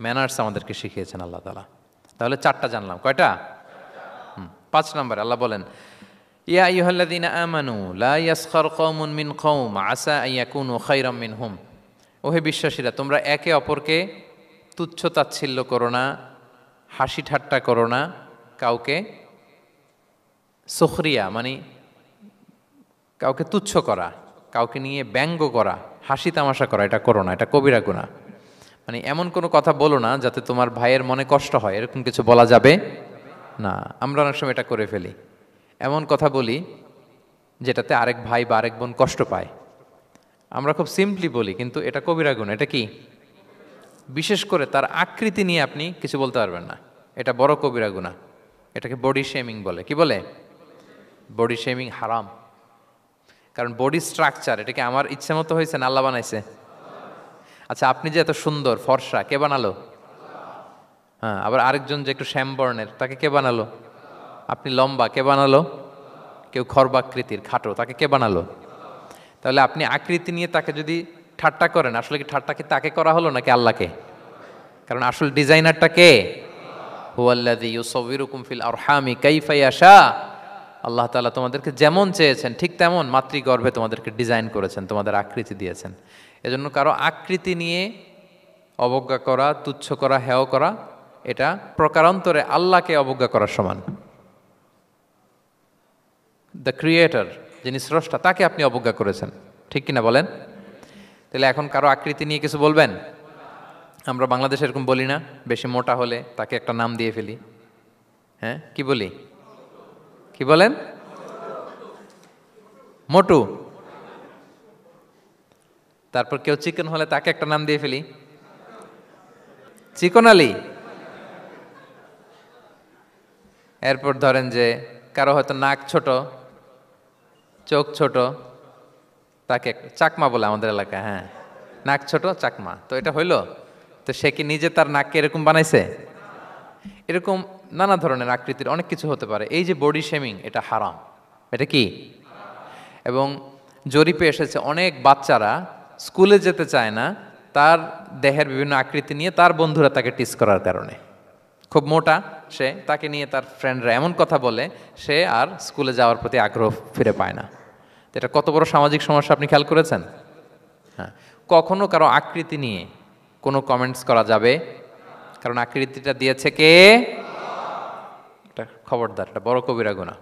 ম্যানার্স আমাদেরকে শিখিয়েছেন আল্লাহ তাআলা। তাহলে 4টা জানলাম, কয়টা? 5 নম্বরে আল্লাহ বলেন, ইয়া আইয়ুহাল্লাযীনা আমানু লা ইয়াসখার কওমুন মিন কওম আসা আন ইয়াকুনু খায়রাম মিনহুম। ওহে বিশ্বাসীরা, তোমরা একে অপরকে তুচ্ছ তাচ্ছিল্য করো না, হাসি ঠাট্টা করো না, কাউকে সুখরিয়া মানে কাউকে তুচ্ছ করা, কাউকে নিয়ে ব্যঙ্গ করা, হাসি তামাশা করা, এটা করো না, এটা কবিরা গুনাহ। মানে এমন কোনো কথা বলো না যাতে তোমার ভাইয়ের মনে কষ্ট হয়, এরকম কিছু বলা যাবে না। আমরা অনেক সময় এটা করে ফেলি, এমন কথা বলি যেটাতে আরেক ভাই বা আরেক বোন কষ্ট পায়। আমরা খুব সিম্পলি বলি, কিন্তু এটা কবিরা গুনাহ। এটা কি? বিশেষ করে তার আকৃতি নিয়ে আপনি কিছু বলতে পারবেন না, এটা বড় কবিরা গুনাহ। এটাকে বডি শেমিং বলে। কি বলে? বডি শেমিং হারাম। কারণ বডি স্ট্রাকচার, এটা কি আমার ইচ্ছে মতো হয়েছে না আল্লাহ বানাইছে? আচ্ছা, আপনি যে এত সুন্দর ফর্সা, কে বানালো? হ্যাঁ, আবার আরেকজন যে একটু শ্যামবর্ণের, তাকে কে বানালো? আপনি লম্বা, কে বানালো? কেউ খর্বাকৃতির, খাটো, তাকে কে বানালো? তাহলে আপনি আকৃতি নিয়ে তাকে যদি ঠাট্টা করেন, আসলে কি ঠাট্টা কি তাকে করা হলো নাকি আল্লাহকে? কারণ আসল ডিজাইনারটা কে? হুয়াল্লাযী ইউসাউবিরুকুম ফিল আরহামি কাইফা ইয়াশা। আল্লাহ তাআলা তোমাদেরকে যেমন চেয়েছেন ঠিক তেমন মাতৃগর্ভে তোমাদেরকে ডিজাইন করেছেন, তোমাদের আকৃতি দিয়েছেন। এজন্য কারো আকৃতি নিয়ে অবজ্ঞা করা, তুচ্ছ করা, হেয় করা, এটা প্রকারান্তরে আল্লাহকে অবজ্ঞা করার সমান। দ্য ক্রিয়েটর, যিনি স্রষ্টা, তাকে আপনি অবজ্ঞা করেছেন, ঠিক কিনা বলেন? তাহলে এখন কারো আকৃতি নিয়ে কিছু বলবেন? আমরা বাংলাদেশে এরকম বলি না? বেশি মোটা হলে তাকে একটা নাম দিয়ে ফেলি। হ্যাঁ, কি বলি? কি বলেন? মোটু। তারপর কেউ চিকন হলে তাকে একটা নাম দিয়ে ফেলি, চিকন আলী। এরপর ধরেন যে কারো হয়তো নাক ছোট, চোখ ছোট, তাকে চাকমা বলে আমাদের এলাকায়। হ্যাঁ, নাক ছোট, চাকমা। তো এটা হইলো? তো সে কি নিজে তার নাককে এরকম বানাইছে? এরকম নানা ধরনের আকৃতির অনেক কিছু হতে পারে। এই যে বডি শেমিং, এটা হারাম। এটা কি? এবং জরিপে এসেছে অনেক বাচ্চারা স্কুলে যেতে চায় না তার দেহের বিভিন্ন আকৃতি নিয়ে, তার বন্ধুরা তাকে টিস করার কারণে। খুব মোটা সে, তাকে নিয়ে তার ফ্রেন্ডরা এমন কথা বলে, সে আর স্কুলে যাওয়ার প্রতি আগ্রহ ফিরে পায় না। তো এটা কত বড় সামাজিক সমস্যা আপনি খেয়াল করেছেন? হ্যাঁ, কখনো কারো আকৃতি নিয়ে কোনো কমেন্টস করা যাবে? কারণ আকৃতিটা দিয়েছে কে? এটা খবরদার, এটা বড় কবিরা গুনাহ।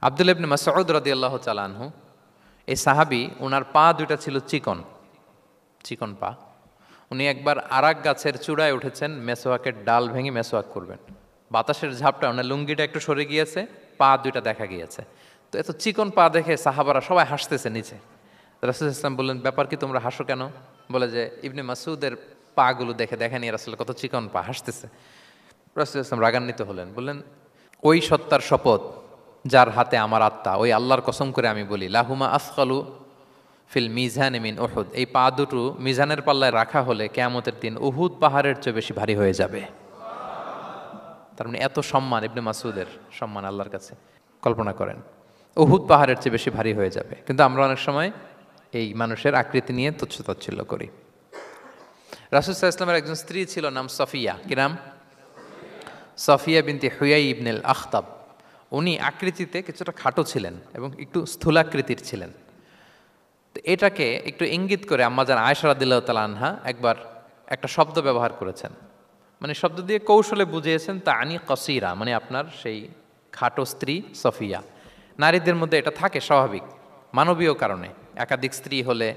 আব্দুল্লাহ ইবনে মাসউদ রাদিয়াল্লাহু তাআলা আনহু, এই সাহাবী, ওনার পা দুইটা ছিল চিকন, চিকন পা। উনি একবার আরাক গাছের চূড়ায় উঠেছেন, মেসোয়াকের ডাল ভেঙে মেসোয়াক করবেন। বাতাসের ঝাপটা, ওনার লুঙ্গিটা একটু সরে গিয়েছে, পা দুইটা দেখা গিয়েছে। তো এত চিকন পা দেখে সাহাবারা সবাই হাসতেছে নিচে। রাসূল ইসলাম বললেন, ব্যাপার কি, তোমরা হাসো কেন? বলে যে ইবনে মাসউদের পাগুলো দেখে দেখেনি রাসূল কত চিকন পা, হাসতেছে। রাসূল ইসলাম রাগান্বিত হলেন, বললেন, ওই সত্তার শপথ যার হাতে আমার আত্মা, ওই আল্লাহর কসম করে আমি বলি, লাহুমা আসকালু ফিল মিজান মিন উহুদ, এই পা দুটো মিজানের পাল্লায় রাখা হলে কিয়ামতের দিন উহুদ পাহাড়ের চেয়ে বেশি ভারী হয়ে যাবে। তার মানে এত সম্মান ইবনে মাসউদের, সম্মান আল্লাহর কাছে, কল্পনা করেন, উহুদ পাহাড়ের চেয়ে বেশি ভারী হয়ে যাবে। কিন্তু আমরা অনেক সময় এই মানুষের আকৃতি নিয়ে তুচ্ছ তাচ্ছিল্য করি। রাসূল সাল্লাল্লাহু আলাইহি ওয়াসাল্লামের একজন স্ত্রী ছিল, নাম সফিয়া। কি নাম? সফিয়া বিনতে হুয়াই ইবনুল আখতাব। উনি আকৃতিতে কিছুটা খাটো ছিলেন এবং একটু স্থূলাকৃতির ছিলেন। তো এটাকে একটু ইঙ্গিত করে আম্মাজান আয়েশা রাদিয়াল্লাহু তাআলা আনহা একবার একটা শব্দ ব্যবহার করেছেন, মানে শব্দ দিয়ে কৌশলে বুঝিয়েছেন, তানি কসিরা, মানে আপনার সেই খাটো স্ত্রী সফিয়া। নারীদের মধ্যে এটা থাকে স্বাভাবিক, মানবীয় কারণে। একাধিক স্ত্রী হলে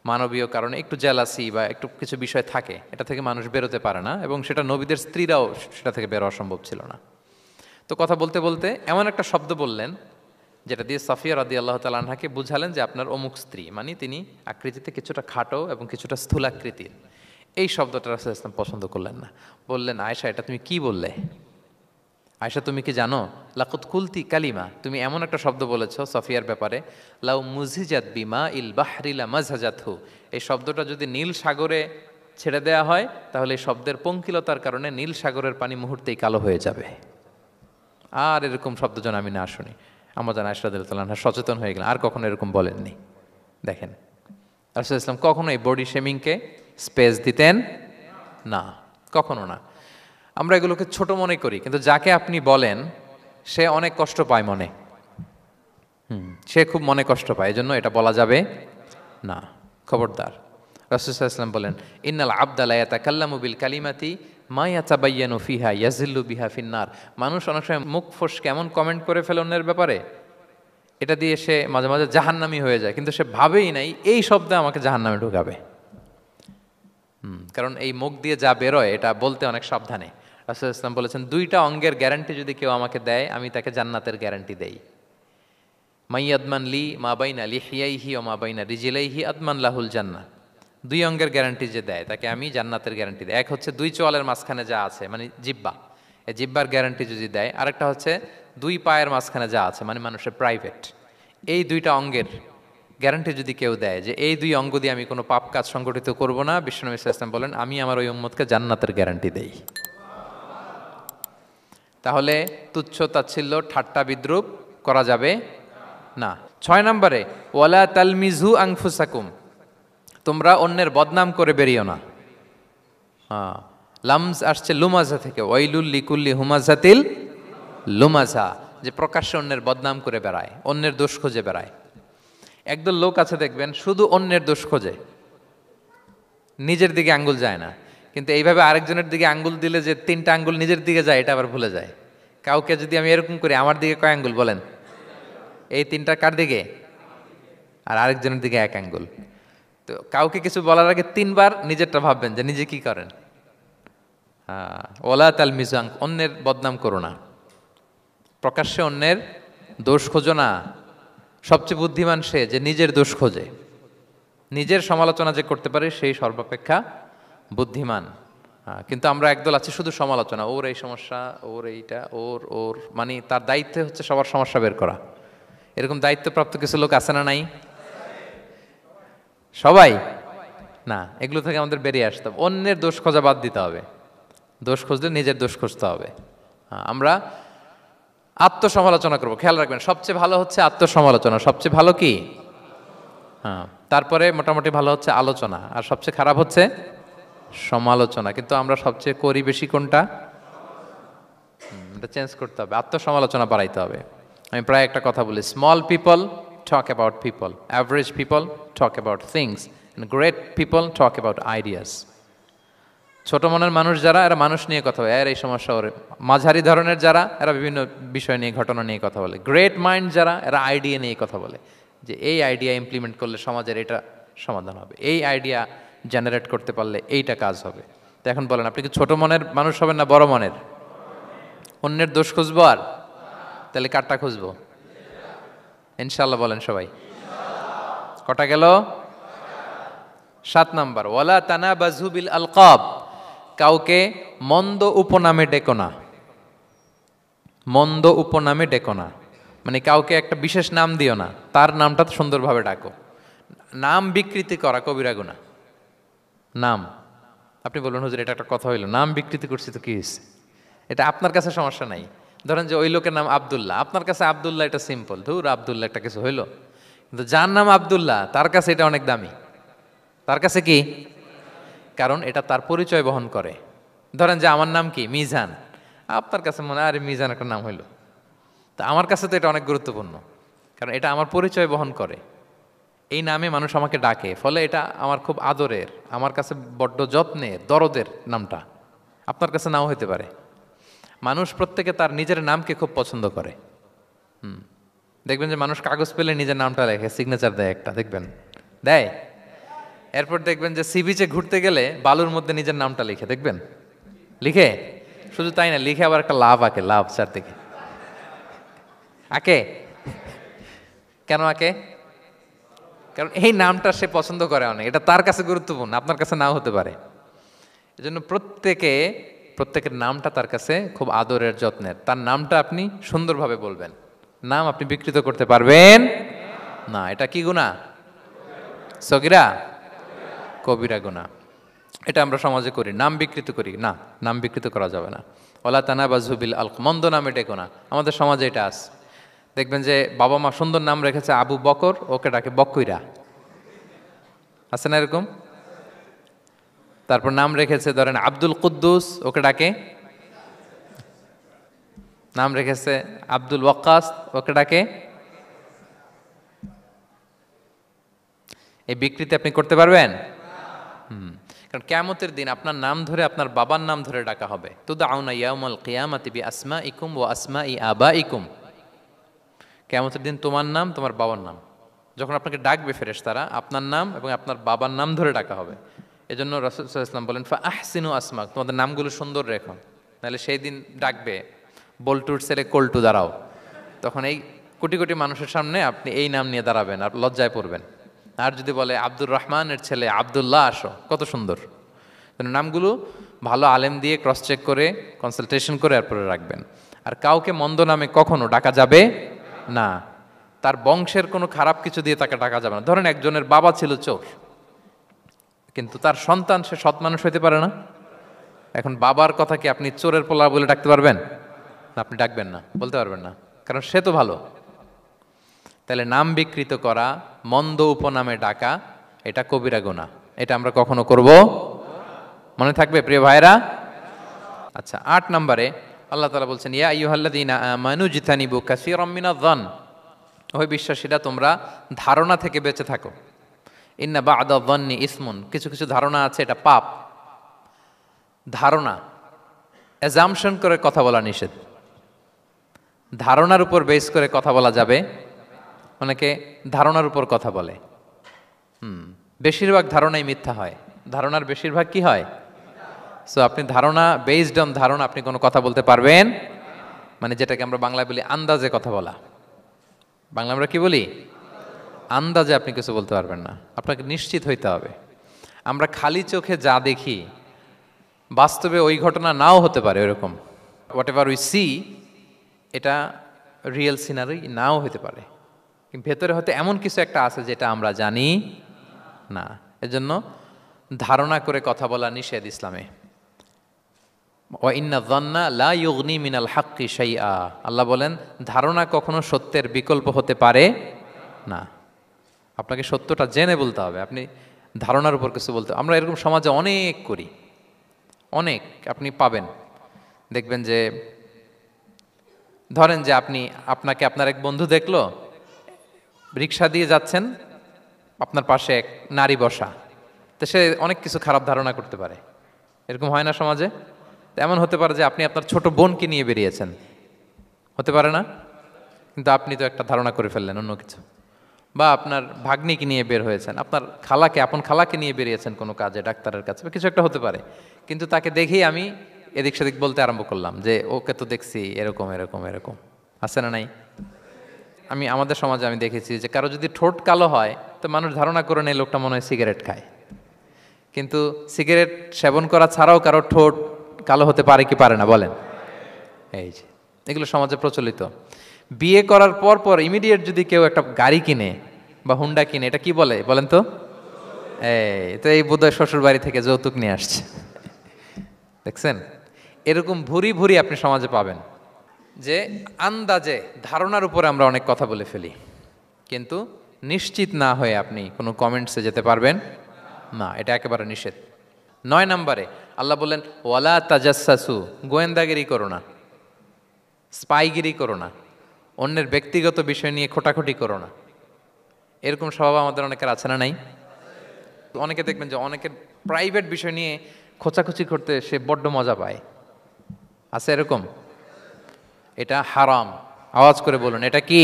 মানবীয় কারণে একটু জেলাসি বা একটু কিছু বিষয় থাকে, এটা থেকে মানুষ বেরোতে পারে না, এবং সেটা নবীদের স্ত্রীরাও সেটা থেকে বেরোয়া সম্ভব ছিল না। তো কথা বলতে বলতে এমন একটা শব্দ বললেন যেটা দিয়ে সাফিয়া রাদিয়াল্লাহু তাআলা আনহাকে বুঝালেন যে আপনার অমুক স্ত্রী, মানে তিনি আকৃতিতে কিছুটা খাটো এবং কিছুটা স্থূলাকৃতির। এই শব্দটা রাসূল ইসলাম পছন্দ করলেন না। বললেন, আয়েশা এটা তুমি কি বললে? আয়েশা তুমি কি জানো, লাকুত কুলতি কালিমা, তুমি এমন একটা শব্দ বলেছো সফিয়ার ব্যাপারে, লাউ মুজিজাত বিমা ইল বাহরিলা মাজহাজাতহু, এই শব্দটা যদি নীল সাগরে ছেড়ে দেয়া হয় তাহলে এই শব্দের পঙ্কিলতার কারণে নীল সাগরের পানি মুহূর্তেই কালো হয়ে যাবে। আর এরকম শব্দ যেন আমি না শুনি। আমার জান আয়েশা রাদিয়াল্লাহু তাআলা আনহা সচেতন হয়ে গেলেন, আর কখনো এরকম বলেননি। দেখেন রাসূল ইসলাম কখনো এই বডি শেমিংকে স্পেস দিতেন না, কখনো না। আমরা এগুলোকে ছোট মনে করি, কিন্তু যাকে আপনি বলেন সে অনেক কষ্ট পায় মনে, সে খুব মনে কষ্ট পায়, এজন্য এটা বলা যাবে না, খবরদার। রাসূল সাল্লাল্লাহু আলাইহি ওয়াসাল্লাম বলেন, ইন্নাল আবদা লা ইয়াতাকাল্লামু বিল কালিমাতি মা ইয়াতাবায়্যানু ফিহা ইয়াজিল্লু বিহা ফিন্নার। মানুষ অনেক সময় মুখ ফসকে এমন কমেন্ট করে ফেলে অন্যের ব্যাপারে, এটা দিয়ে সে মাঝে মাঝে জাহান্নামী হয়ে যায়, কিন্তু সে ভাবেই নাই এই শব্দে আমাকে জাহান্নামে ঢুকাবে। কারণ এই মুখ দিয়ে যা বেরোয় এটা বলতে অনেক সাবধানে। রাসূল ইসলাম বলেছেন, দুইটা অঙ্গের গ্যারান্টি যদি কেউ আমাকে দেয় আমি তাকে জান্নাতের গ্যারান্টি দেই। মাইয়াদমান লি মা বাইনা লিহিয়াইহি ওয়া মা বাইনা রিজলাইহি আদমান লাহুল জান্নাহ। দুই অঙ্গের গ্যারান্টি যে দেয় তাকে আমি জান্নাতের গ্যারান্টি দেই। এক হচ্ছে দুই চোয়ালের মাঝখানে যা আছে মানে জিহ্বা, এই জিহ্বার গ্যারান্টি যদি দেয়। আরেকটা হচ্ছে দুই পায়ের মাঝখানে যা আছে মানে মানুষের প্রাইভেট। এই দুইটা অঙ্গের গ্যারান্টি যদি কেউ দেয় যে এই দুই অঙ্গ দিয়ে আমি কোনো পাপ কাজ সংগঠিত করব না, বিশ্বনবী সাল্লাল্লাহু আলাইহি ওয়াসাল্লাম বলেন আমি আমার ওই উম্মতকে জান্নাতের গ্যারান্টি দেই। তাহলে তুচ্ছ তাচ্ছিল্য ঠাট্টা বিদ্রুপ করা যাবে না। 6 নম্বরে ওয়ালা তালমিজু আনফুসাকুম, তোমরা অন্যের বদনাম করে বেরিও না। লামজ আসছে লুমাজা থেকে, ওয়াইলুল লিকুল্লি হুমাজাতিল লুমাজা, যে প্রকাশ্যে অন্যের বদনাম করে বেড়ায়, অন্যের দোষ খুঁজে বেড়ায়। একদল লোক আছে দেখবেন শুধু অন্যের দোষ খোঁজে, নিজের দিকে আঙ্গুল যায় না। কিন্তু এইভাবে আরেকজনের দিকে আঙ্গুল দিলে যে 3টা আঙ্গুল নিজের দিকে যায় এটা আবার ভুলে যায়। কাউকে যদি আমি এরকম করি, আমার দিকে কয় আঙ্গুল বলেন? এই 3টা কার দিকে? আর আরেকজনের দিকে 1 আঙ্গুল। তো কাউকে কিছু বলার আগে 3 বার নিজেরটা ভাববেন যে নিজে কি করেন। ওয়ালা তালমিজু, অন্যের বদনাম করো না, প্রকাশ্যে অন্যের দোষ খোঁজো না। সবচেয়ে বুদ্ধিমান সে যে নিজের দোষ খোঁজে, নিজের সমালোচনা যে করতে পারে সেই সর্বাপেক্ষা বুদ্ধিমান। কিন্তু আমরা একদল আছি শুধু সমালোচনা, ওর এই সমস্যা, ওর এইটা, ওর ওর মানে তার দায়িত্ব হচ্ছে সবার সমস্যা বের করা। এরকম দায়িত্বপ্রাপ্ত কিছু লোক আছে না নাই? সবাই না, এগুলো থেকে আমাদের বেরিয়ে আসতে হবে। অন্যের দোষ খোঁজা বাদ দিতে হবে, দোষ খুঁজলে নিজের দোষ খুঁজতে হবে। আমরা আত্মসমালোচনা করবো। খেয়াল রাখবেন সবচেয়ে ভালো হচ্ছে আত্মসমালোচনা, সবচেয়ে ভালো কি? তারপরে মোটামুটি ভালো হচ্ছে আলোচনা, আর সবচেয়ে খারাপ হচ্ছে সমালোচনা। কিন্তু আমরা সবচেয়ে করি বেশি কোনটা? এটা চেঞ্জ করতে হবে, আত্মসমালোচনা বাড়াইতে হবে। আমি প্রায় একটা কথা বলি, small people talk about people, average people talk about things, and great people talk about ideas. ছোট মনের মানুষ যারা, এরা মানুষ নিয়ে কথা বলে, এর এই সমস্যা ওর। মাঝারি ধরনের যারা, এরা বিভিন্ন বিষয় নিয়ে, ঘটনা নিয়ে কথা বলে। গ্রেট মাইন্ড যারা, এরা আইডিয়া নিয়ে কথা বলে, যে এই আইডিয়া ইমপ্লিমেন্ট করলে সমাজের এটা সমাধান হবে, এই আইডিয়া জেনারেট করতে পারলে এইটা কাজ হবে। তো এখন বলেন, আপনি কি ছোট মনের মানুষ হবেন না বড় মনের? অন্যের দোষ খুঁজবো আর তাহলে কারটা খুঁজবো? ইনশাল্লাহ বলেন সবাই। কটা গেল? 7 নাম্বার, ওয়ালা তানাবাজু বিল আলকাব, কাউকে মন্দ উপনামে ডেকো না। মন্দ উপনামে ডেকো না মানে কাউকে একটা বিশেষ নাম দিও না, তার নামটা সুন্দরভাবে ডাকো। নাম বিকৃতি করা কবিরা গুনাহ। নাম আপনি বলুন, হুজুর এটা একটা কথা হইলো, নাম বিকৃতি করছি তো কি হয়েছে? এটা আপনার কাছে সমস্যা নাই। ধরেন যে ওই লোকের নাম আব্দুল্লাহ, আপনার কাছে আব্দুল্লাহ এটা সিম্পল, ধুর আব্দুল্লাহ একটা কিছু হইলো। কিন্তু যার নাম আব্দুল্লাহ তার কাছে এটা অনেক দামি। তার কাছে কি? কারণ এটা তার পরিচয় বহন করে। ধরেন যে আমার নাম কি মিজান, আপনার কাছে মনে হয় আরে মিজান একটা নাম হইলো, তা আমার কাছে তো এটা অনেক গুরুত্বপূর্ণ, কারণ এটা আমার পরিচয় বহন করে। এই নামে মানুষ আমাকে ডাকে, ফলে এটা আমার খুব আদরের, আমার কাছে বড্ড যত্নের, দরদের নামটা। আপনার কাছে নাও হইতে পারে। মানুষ প্রত্যেকে তার নিজের নামকে খুব পছন্দ করে। দেখবেন যে মানুষ কাগজ পেলে নিজের নামটা লেখে, সিগনেচার দেয় একটা, দেখবেন দেয়। এরপর দেখবেন যে সি বিচে ঘুরতে গেলে বালুর মধ্যে নিজের নামটা লিখে, দেখবেন লিখে। শুধু তাই না, লিখে আবার একটা লাভ আঁকে, লাভ চারদিকে আঁকে। কেন আঁকে? কারণ এই নামটা সে পছন্দ করে অনেক, এটা তার কাছে গুরুত্বপূর্ণ, আপনার কাছে নাও হতে পারে। এজন্য প্রত্যেকের নামটা তার কাছে খুব আদরের, যত্নের। তার নামটা আপনি সুন্দরভাবে বলবেন। নাম আপনি বিকৃত করতে পারবেন না। এটা কি গুনাহ? সগীরা কবিরা গুনাহ। এটা আমরা সমাজে করি, নাম বিকৃত করি। না, নাম বিকৃত করা যাবে না। ওয়ালা তানাবাযু বিল আলক, মন্দ নামে ডেকো না। আমাদের সমাজে এটা আছে। দেখবেন যে বাবা মা সুন্দর নাম রেখেছে আবু বকর, ওকে ডাকে বকইরা। আছে না এরকম? তারপর নাম রেখেছে ধরেন আব্দুল কুদ্দুস, ওকে ডাকে। নাম রেখেছে আব্দুল ওয়াক্কাস, ওকে ডাকে। এই বিকৃতি আপনি করতে পারবেন? কারণ কিয়ামতের দিন আপনার নাম ধরে, আপনার বাবার নাম ধরে ডাকা হবে। তুদআউনা ইয়াউমাল কিয়ামাতি বিআসমাইকুম ওয়া আসমাই আবাইকুম। কিয়ামতের দিন তোমার নাম, তোমার বাবার নাম, যখন আপনাকে ডাকবে ফেরেশতারা, আপনার নাম এবং আপনার বাবার নাম ধরে ডাকা হবে। এজন্য রাসূল সাল্লাল্লাহু আলাইহি ওয়াসাল্লাম বলেন, ফাআহসিনু আসমাক, তোমাদের নামগুলো সুন্দর রেখো, নাহলে সেই দিন ডাকবে বল্টুর ছেলে কল্টু দাঁড়াও, তখন এই কোটি কোটি মানুষের সামনে আপনি এই নাম নিয়ে দাঁড়াবেন আর লজ্জায় পড়বেন। আর যদি বলে আব্দুর রহমানের ছেলে আব্দুল্লাহ, আসো, কত সুন্দর। নামগুলো ভালো আলেম দিয়ে ক্রস চেক করে, কনসালটেশন করে এরপরে রাখবেন। আর কাউকে মন্দ নামে কখনো ডাকা যাবে না। তার বংশের কোনো খারাপ কিছু দিয়ে তাকে ডাকা যাবে না। ধরেন একজনের বাবা ছিল চোর, কিন্তু তার সন্তান সে সৎ মানুষ হইতে পারে না। এখন বাবার কথা কি আপনি চোরের পোলা বলে ডাকতে পারবেন? আপনি ডাকবেন না, বলতে পারবেন না, কারণ সে তো ভালো। তাহলে নাম বিকৃত করা, মন্দ উপনামে ডাকা, এটা কবিরা গুনাহ। এটা আমরা কখনো করব? মনে থাকবে প্রিয় ভাইরা? আচ্ছা, 8 নম্বরে আল্লাহ তাআলা বলছেন, ইয়া আইয়ুহাল্লাযীনা আমানু জিতানিবু কাসীরাম মিনায-যন, ওই বিশ্বাসীরা তোমরা ধারণা থেকে বেঁচে থাকো। ইন্না বা'দা-যন্নি ইসমুন, কিছু কিছু ধারণা আছে এটা পাপ। ধারণা, অ্যাজাম্পশন করে কথা বলা নিষেধ। ধারণার উপর বেস করে কথা বলা যাবে। অনেকে ধারণার উপর কথা বলে। বেশিরভাগ ধারণাই মিথ্যা হয়। ধারণার বেশিরভাগ কি হয়? সো আপনি ধারণা, বেসড অন ধারণা আপনি কোনো কথা বলতে পারবেন, মানে যেটাকে আমরা বাংলায় বলি আন্দাজে কথা বলা। বাংলা আমরা কি বলি? আন্দাজে আপনি কিছু বলতে পারবেন না, আপনাকে নিশ্চিত হইতে হবে। আমরা খালি চোখে যা দেখি, বাস্তবে ওই ঘটনা নাও হতে পারে এরকম। হোয়াট এভার উই সি, এটা রিয়েল সিনারি নাও হতে পারে, কিন্তু ভেতরে হয়তো এমন কিছু একটা আছে যেটা আমরা জানি না। এজন্য ধারণা করে কথা বলা নিষেধ ইসলামে। ওয়া ইন্না যান্না লা ইউগনি মিনাল হাক্কি শাইআ, আল্লাহ বলেন ধারণা কখনো সত্যের বিকল্প হতে পারে না। আপনাকে সত্যটা জেনে বলতে হবে, আপনি ধারণার উপর কিছু বলতে। আমরা এরকম সমাজে অনেক করি, অনেক আপনি পাবেন। দেখবেন যে ধরেন যে আপনাকে আপনার এক বন্ধু দেখলো, রিক্সা দিয়ে যাচ্ছেন, আপনার পাশে এক নারী বসা, তো সে অনেক কিছু খারাপ ধারণা করতে পারে। এরকম হয় না সমাজে? এমন হতে পারে যে আপনি আপনার ছোট বোনকে নিয়ে বেরিয়েছেন, হতে পারে না? কিন্তু আপনি তো একটা ধারণা করে ফেললেন অন্য কিছু। বা আপনার ভাগ্নিকে নিয়ে বের হয়েছেন, আপনার আপন খালাকে নিয়ে বেরিয়েছেন কোনো কাজে, ডাক্তারের কাছে বা কিছু একটা হতে পারে। কিন্তু তাকে দেখেই আমি এদিক সেদিক বলতে আরম্ভ করলাম যে ওকে তো দেখছি এরকম এরকম এরকম। আছে না নাই? আমাদের সমাজে আমি দেখেছি যে কারো যদি ঠোঁট কালো হয় তো মানুষ ধারণা করে নেয় লোকটা মনে হয় সিগারেট খায়। কিন্তু সিগারেট সেবন করা ছাড়াও কারো ঠোঁট কালো হতে পারে কি পারে না বলেন? এই যে এগুলো সমাজে প্রচলিত। বিয়ে করার পর ইমিডিয়েট যদি কেউ একটা গাড়ি কিনে বা হুন্ডা কিনে, এটা কি বলে বলেন তো? এই বোধহয় শ্বশুর বাড়ি থেকে যৌতুক নিয়ে আসছে। দেখছেন, এরকম ভুরি ভুরি আপনি সমাজে পাবেন যে আন্দাজে ধারণার উপরে আমরা অনেক কথা বলে ফেলি, কিন্তু নিশ্চিত না হয়ে আপনি কোনো কমেন্টসে যেতে পারবেন না। এটা একেবারে নিষেধ। 9 নম্বরে আল্লাহ বললেন, ওয়ালা তাজাসসু, গোয়েন্দাগিরি করো না, স্পাইগিরি করো না, অন্যের ব্যক্তিগত বিষয় নিয়ে খোটাখুটি করো না। এরকম স্বভাব আমাদের অনেকের আছে না নাই? অনেকে দেখবেন যে অনেকের প্রাইভেট বিষয় নিয়ে খোঁচাখুচি করতে সে বড্ড মজা পায়। আছে এরকম? এটা হারাম। আওয়াজ করে বলুন, এটা কি?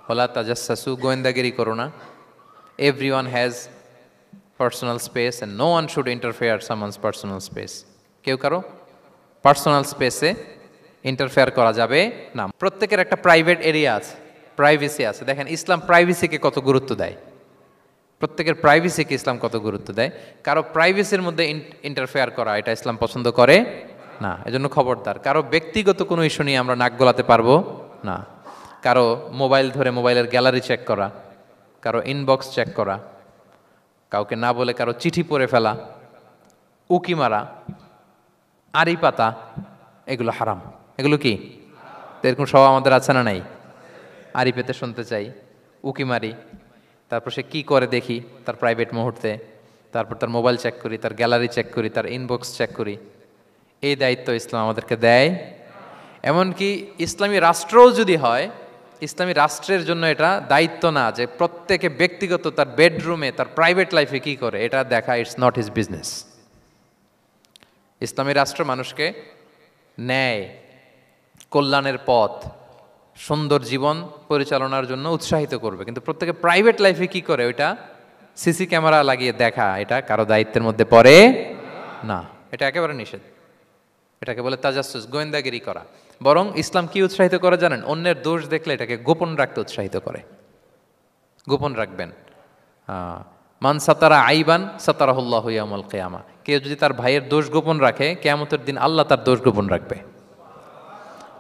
ওয়ালা তাজাসসু, গোয়েন্দাগিরি করো না। Everyone has personal space and no one should interfere someone's personal space. কেউ কারো পার্সোনাল স্পেসে ইন্টারফেয়ার করা যাবে না। প্রত্যেকের একটা প্রাইভেট এরিয়া আছে, প্রাইভেসি আছে। দেখেন ইসলাম প্রাইভেসিকে কত গুরুত্ব দেয়, প্রত্যেকের প্রাইভেসিকে ইসলাম কত গুরুত্ব দেয়। কারো প্রাইভেসির মধ্যে ইন্টারফেয়ার করা এটা ইসলাম পছন্দ করে না। এজন্য খবরদার, কারো ব্যক্তিগত কোনো ইস্যু নিয়ে আমরা নাক গলাতে পারবো না। কারো মোবাইল ধরে মোবাইলের গ্যালারি চেক করা, কারো ইনবক্স চেক করা, কাউকে না বলে কারো চিঠি পড়ে ফেলা, উকি মারা, আড়ি পাতা, এগুলো হারাম। এগুলো কি? তো এরকম স্বভাব আমাদের আছে না নাই? আড়ি পেতে শুনতে চাই, উকি মারি, তারপর সে কি করে দেখি তার প্রাইভেট মুহূর্তে, তারপর তার মোবাইল চেক করি, তার গ্যালারি চেক করি, তার ইনবক্স চেক করি। এই দায়িত্ব ইসলাম আমাদেরকে দেয়। এমনকি ইসলামী রাষ্ট্রও যদি হয়, ইসলামী রাষ্ট্রের জন্য এটা দায়িত্ব না যে প্রত্যেকে ব্যক্তিগত তার বেডরুমে তার প্রাইভেট লাইফে কি করে এটা দেখা, ইটস নট হিজ বিজনেস। ইসলামী রাষ্ট্র মানুষকে ন্যায়, কল্যাণের পথ, সুন্দর জীবন পরিচালনার জন্য উৎসাহিত করবে, কিন্তু প্রত্যেকে প্রাইভেট লাইফে কি করে ওইটা সিসি ক্যামেরা লাগিয়ে দেখা, এটা কারো দায়িত্বের মধ্যে পড়ে না। এটা একেবারে নিষেধ। এটাকে বলে তাজাসসুস, গোয়েন্দাগিরি করা। বরং ইসলাম কি উৎসাহিত করে জানেন? অন্যের দোষ দেখলে এটাকে গোপন রাখতে উৎসাহিত করে। গোপন রাখবেন। মান সাতারা আইবান সাতারাহুল্লাহু ইয়াউমাল কিয়ামা। কেউ যদি তার ভাইয়ের দোষ গোপন রাখে, কিয়ামতের দিন আল্লাহ তার দোষ গোপন রাখবে।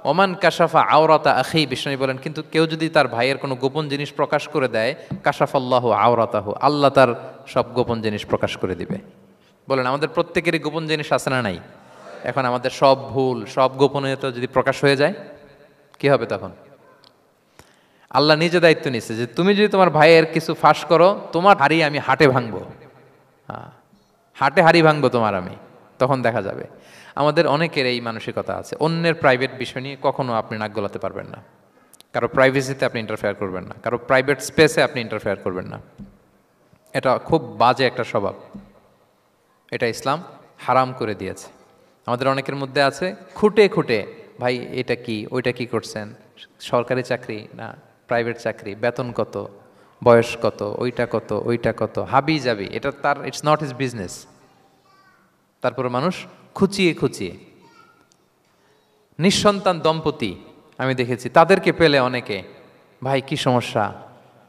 ওমান কাশাফা আওরাতা আখি, বিষ্ণু বলেন, কিন্তু কেউ যদি তার ভাইয়ের কোনো গোপন জিনিস প্রকাশ করে দেয়, কাশাফাল্লাহু আওরাতাহু, আল্লাহ তার সব গোপন জিনিস প্রকাশ করে দিবে। বলেন আমাদের প্রত্যেকেরই গোপন জিনিস আছে না নাই? এখন আমাদের সব ভুল, সব গোপনীয়তা যদি প্রকাশ হয়ে যায়, কি হবে তখন? আল্লাহ নিজে দায়িত্ব নিচ্ছে যে তুমি যদি তোমার ভাইয়ের কিছু ফাঁস করো, তোমার হাড়ি আমি হাটে ভাঙবো। হাটে হাড়ি ভাঙবো তোমার আমি, তখন দেখা যাবে। আমাদের অনেকের এই মানসিকতা আছে, অন্যের প্রাইভেট বিষয় নিয়ে কখনো আপনি নাক গলাতে পারবেন না, কারো প্রাইভেসিতে আপনি ইন্টারফেয়ার করবেন না, কারো প্রাইভেট স্পেসে আপনি ইন্টারফেয়ার করবেন না। এটা খুব বাজে একটা স্বভাব, এটা ইসলাম হারাম করে দিয়েছে। আমাদের অনেকের মধ্যে আছে খুঁটে খুঁটে, ভাই এটা কি, ওইটা কি করছেন, সরকারি চাকরি না প্রাইভেট চাকরি, বেতন কত, বয়স কত, ওইটা কত, ওইটা কত, হাবি যাবি, এটা তার, ইটস নট হিজ বিজনেস। তারপরে মানুষ খুঁচিয়ে খুঁচিয়ে। নিঃসন্তান দম্পতি আমি দেখেছি, তাদেরকে পেলে অনেকে, ভাই কি সমস্যা,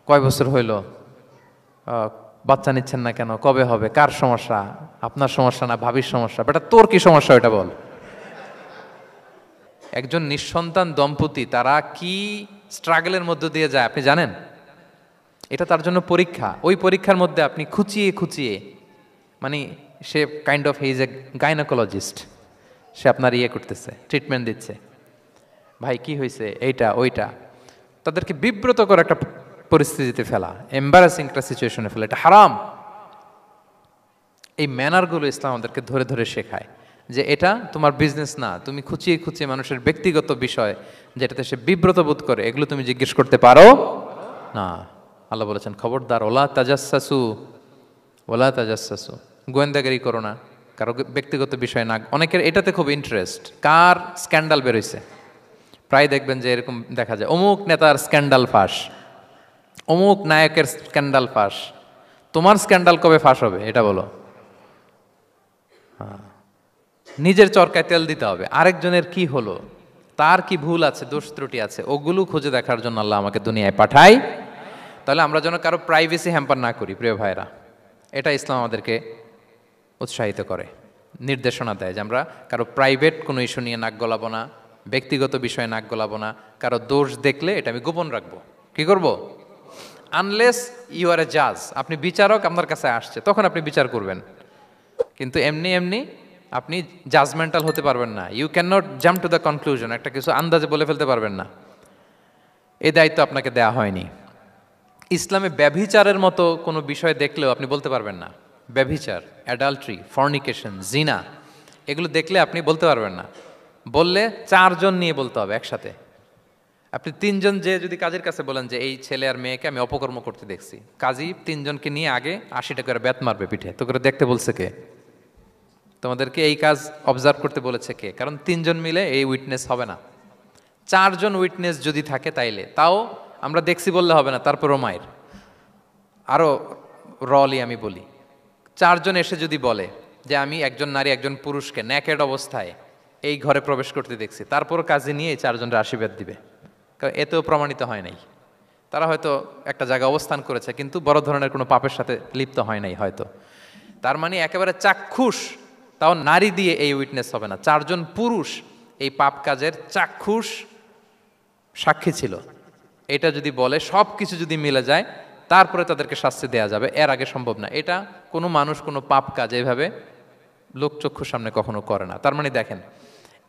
কয় বছর হইল, বাচ্চা নিচ্ছেন না কেন, কবে হবে, কার সমস্যা, আপনার সমস্যা না ভাবির সমস্যা, বেটা তোর কি সমস্যা ওটা বল। একজন নিঃসন্তান দম্পতি তারা কি স্ট্রাগলের মধ্য দিয়ে যায় আপনি জানেন? এটা তার জন্য পরীক্ষা। ওই পরীক্ষার মধ্যে আপনি খুঁচিয়ে খুঁচিয়ে, মানে সে kind of his a gynaecologist, সে আপনার ইয়ে করতেছে, ট্রিটমেন্ট দিচ্ছে, ভাই কি হয়েছে, এইটা ওইটা, তাদেরকে বিব্রত করে একটা পরিস্থিতিতে ফেলা, এম্বারাসিং একটা সিচুয়েশনে ফেলা, এটা হারাম। এই ম্যানারগুলো ইসলাম আমাদেরকে ধরে ধরে শেখায় যে এটা তোমার বিজনেস না, তুমি খুঁচিয়ে খুঁচিয়ে মানুষের ব্যক্তিগত বিষয় যেটাতে সে বিব্রত বোধ করে, এগুলো তুমি জিজ্ঞেস করতে পারো না। আল্লাহ বলেছেন খবরদার, ওলা তাজাসসু, ওলা তাজাসসু, গোয়েন্দাগিরি করো না, কারো ব্যক্তিগত বিষয় না। অনেকের এটাতে খুব ইন্টারেস্ট, কার স্ক্যান্ডাল বেরোইছে। প্রায় দেখবেন যে এরকম দেখা যায়, অমুক নেতার স্ক্যান্ডাল ফাঁস, অমুক নায়কের স্ক্যান্ডাল ফাঁস। তোমার স্ক্যান্ডাল কবে ফাঁস হবে এটা বলো। নিজের চরকায় তেল দিতে হবে, আরেকজনের কি হলো, তার কি ভুল আছে, দোষ ত্রুটি আছে, ওগুলো খুঁজে দেখার জন্য আল্লাহ আমাকে দুনিয়ায় পাঠাই। তাহলে আমরা যেন কারো প্রাইভেসি হ্যাম্পার না করি প্রিয় ভাইরা, এটা ইসলাম আমাদেরকে উৎসাহিত করে, নির্দেশনা দেয় যে আমরা কারো প্রাইভেট কোনো ইস্যু নিয়ে নাক গলাবো না, ব্যক্তিগত বিষয়ে নাক গলাবো না, কারো দোষ দেখলে এটা আমি গোপন রাখবো। কি করব? আনলেস ইউ আর এ জাজ, আপনি বিচারক, আপনার কাছে আসছে, তখন আপনি বিচার করবেন। কিন্তু এমনি এমনি আপনি জাজমেন্টাল হতে পারবেন না। You can not jump to the conclusion, একটা কিছু আন্দাজে বলে ফেলতে পারবেন না। এই দায়িত্ব আপনাকে দেয়া হয়নি। ইসলামে ব্যভিচারের মতো কোনো বিষয় দেখলেও আপনি বলতে পারবেন না। ব্যভিচার, অ্যাডাল্ট্রি, ফর্নিকেশন, জিনা, এগুলো দেখলে আপনি বলতে পারবেন না। বললে 4 জন নিয়ে বলতে হবে একসাথে। আপনি 3 জন যে যদি কাজের কাছে বলেন যে এই ছেলে আর মেয়েকে আমি অপকর্ম করতে দেখছি, কাজী 3 জনকে নিয়ে আগে 80 টাকা করে বেত মারবে পিঠে, তো করে দেখতে বলছে কে? তোমাদেরকে এই কাজ অবজার্ভ করতে বলেছে কে? কারণ 3 জন মিলে এই উইটনেস হবে না। 4 জন উইটনেস যদি থাকে তাইলে তাও আমরা দেখছি বললে হবে না, তারপরও মায়ের। আরও রলি আমি বলি, 4 জন এসে যদি বলে যে আমি একজন নারী একজন পুরুষকে ন্যাকেড অবস্থায় এই ঘরে প্রবেশ করতে দেখছি, তারপর কাজে নিয়ে এই 4 জনের আশীর্বাদ দিবে, কারণ এতেও প্রমাণিত হয় নাই। তারা হয়তো একটা জায়গায় অবস্থান করেছে কিন্তু বড় ধরনের কোনো পাপের সাথে লিপ্ত হয় নাই হয়তো। তার মানে একেবারে চাক্ষুষ, তাও নারী দিয়ে এই উইটনেস হবে না, 4 জন পুরুষ এই পাপ কাজের চাক্ষুষ সাক্ষী ছিল। এটা যদি বলে সব কিছু যদি মিলে যায় তারপরে তাদেরকে শাস্তি দেয়া যাবে, এর আগে সম্ভব না। এটা কোনো মানুষ কোনো পাপ কাজ এভাবে লোকচক্ষুর সামনে কখনো করে না। তার মানে দেখেন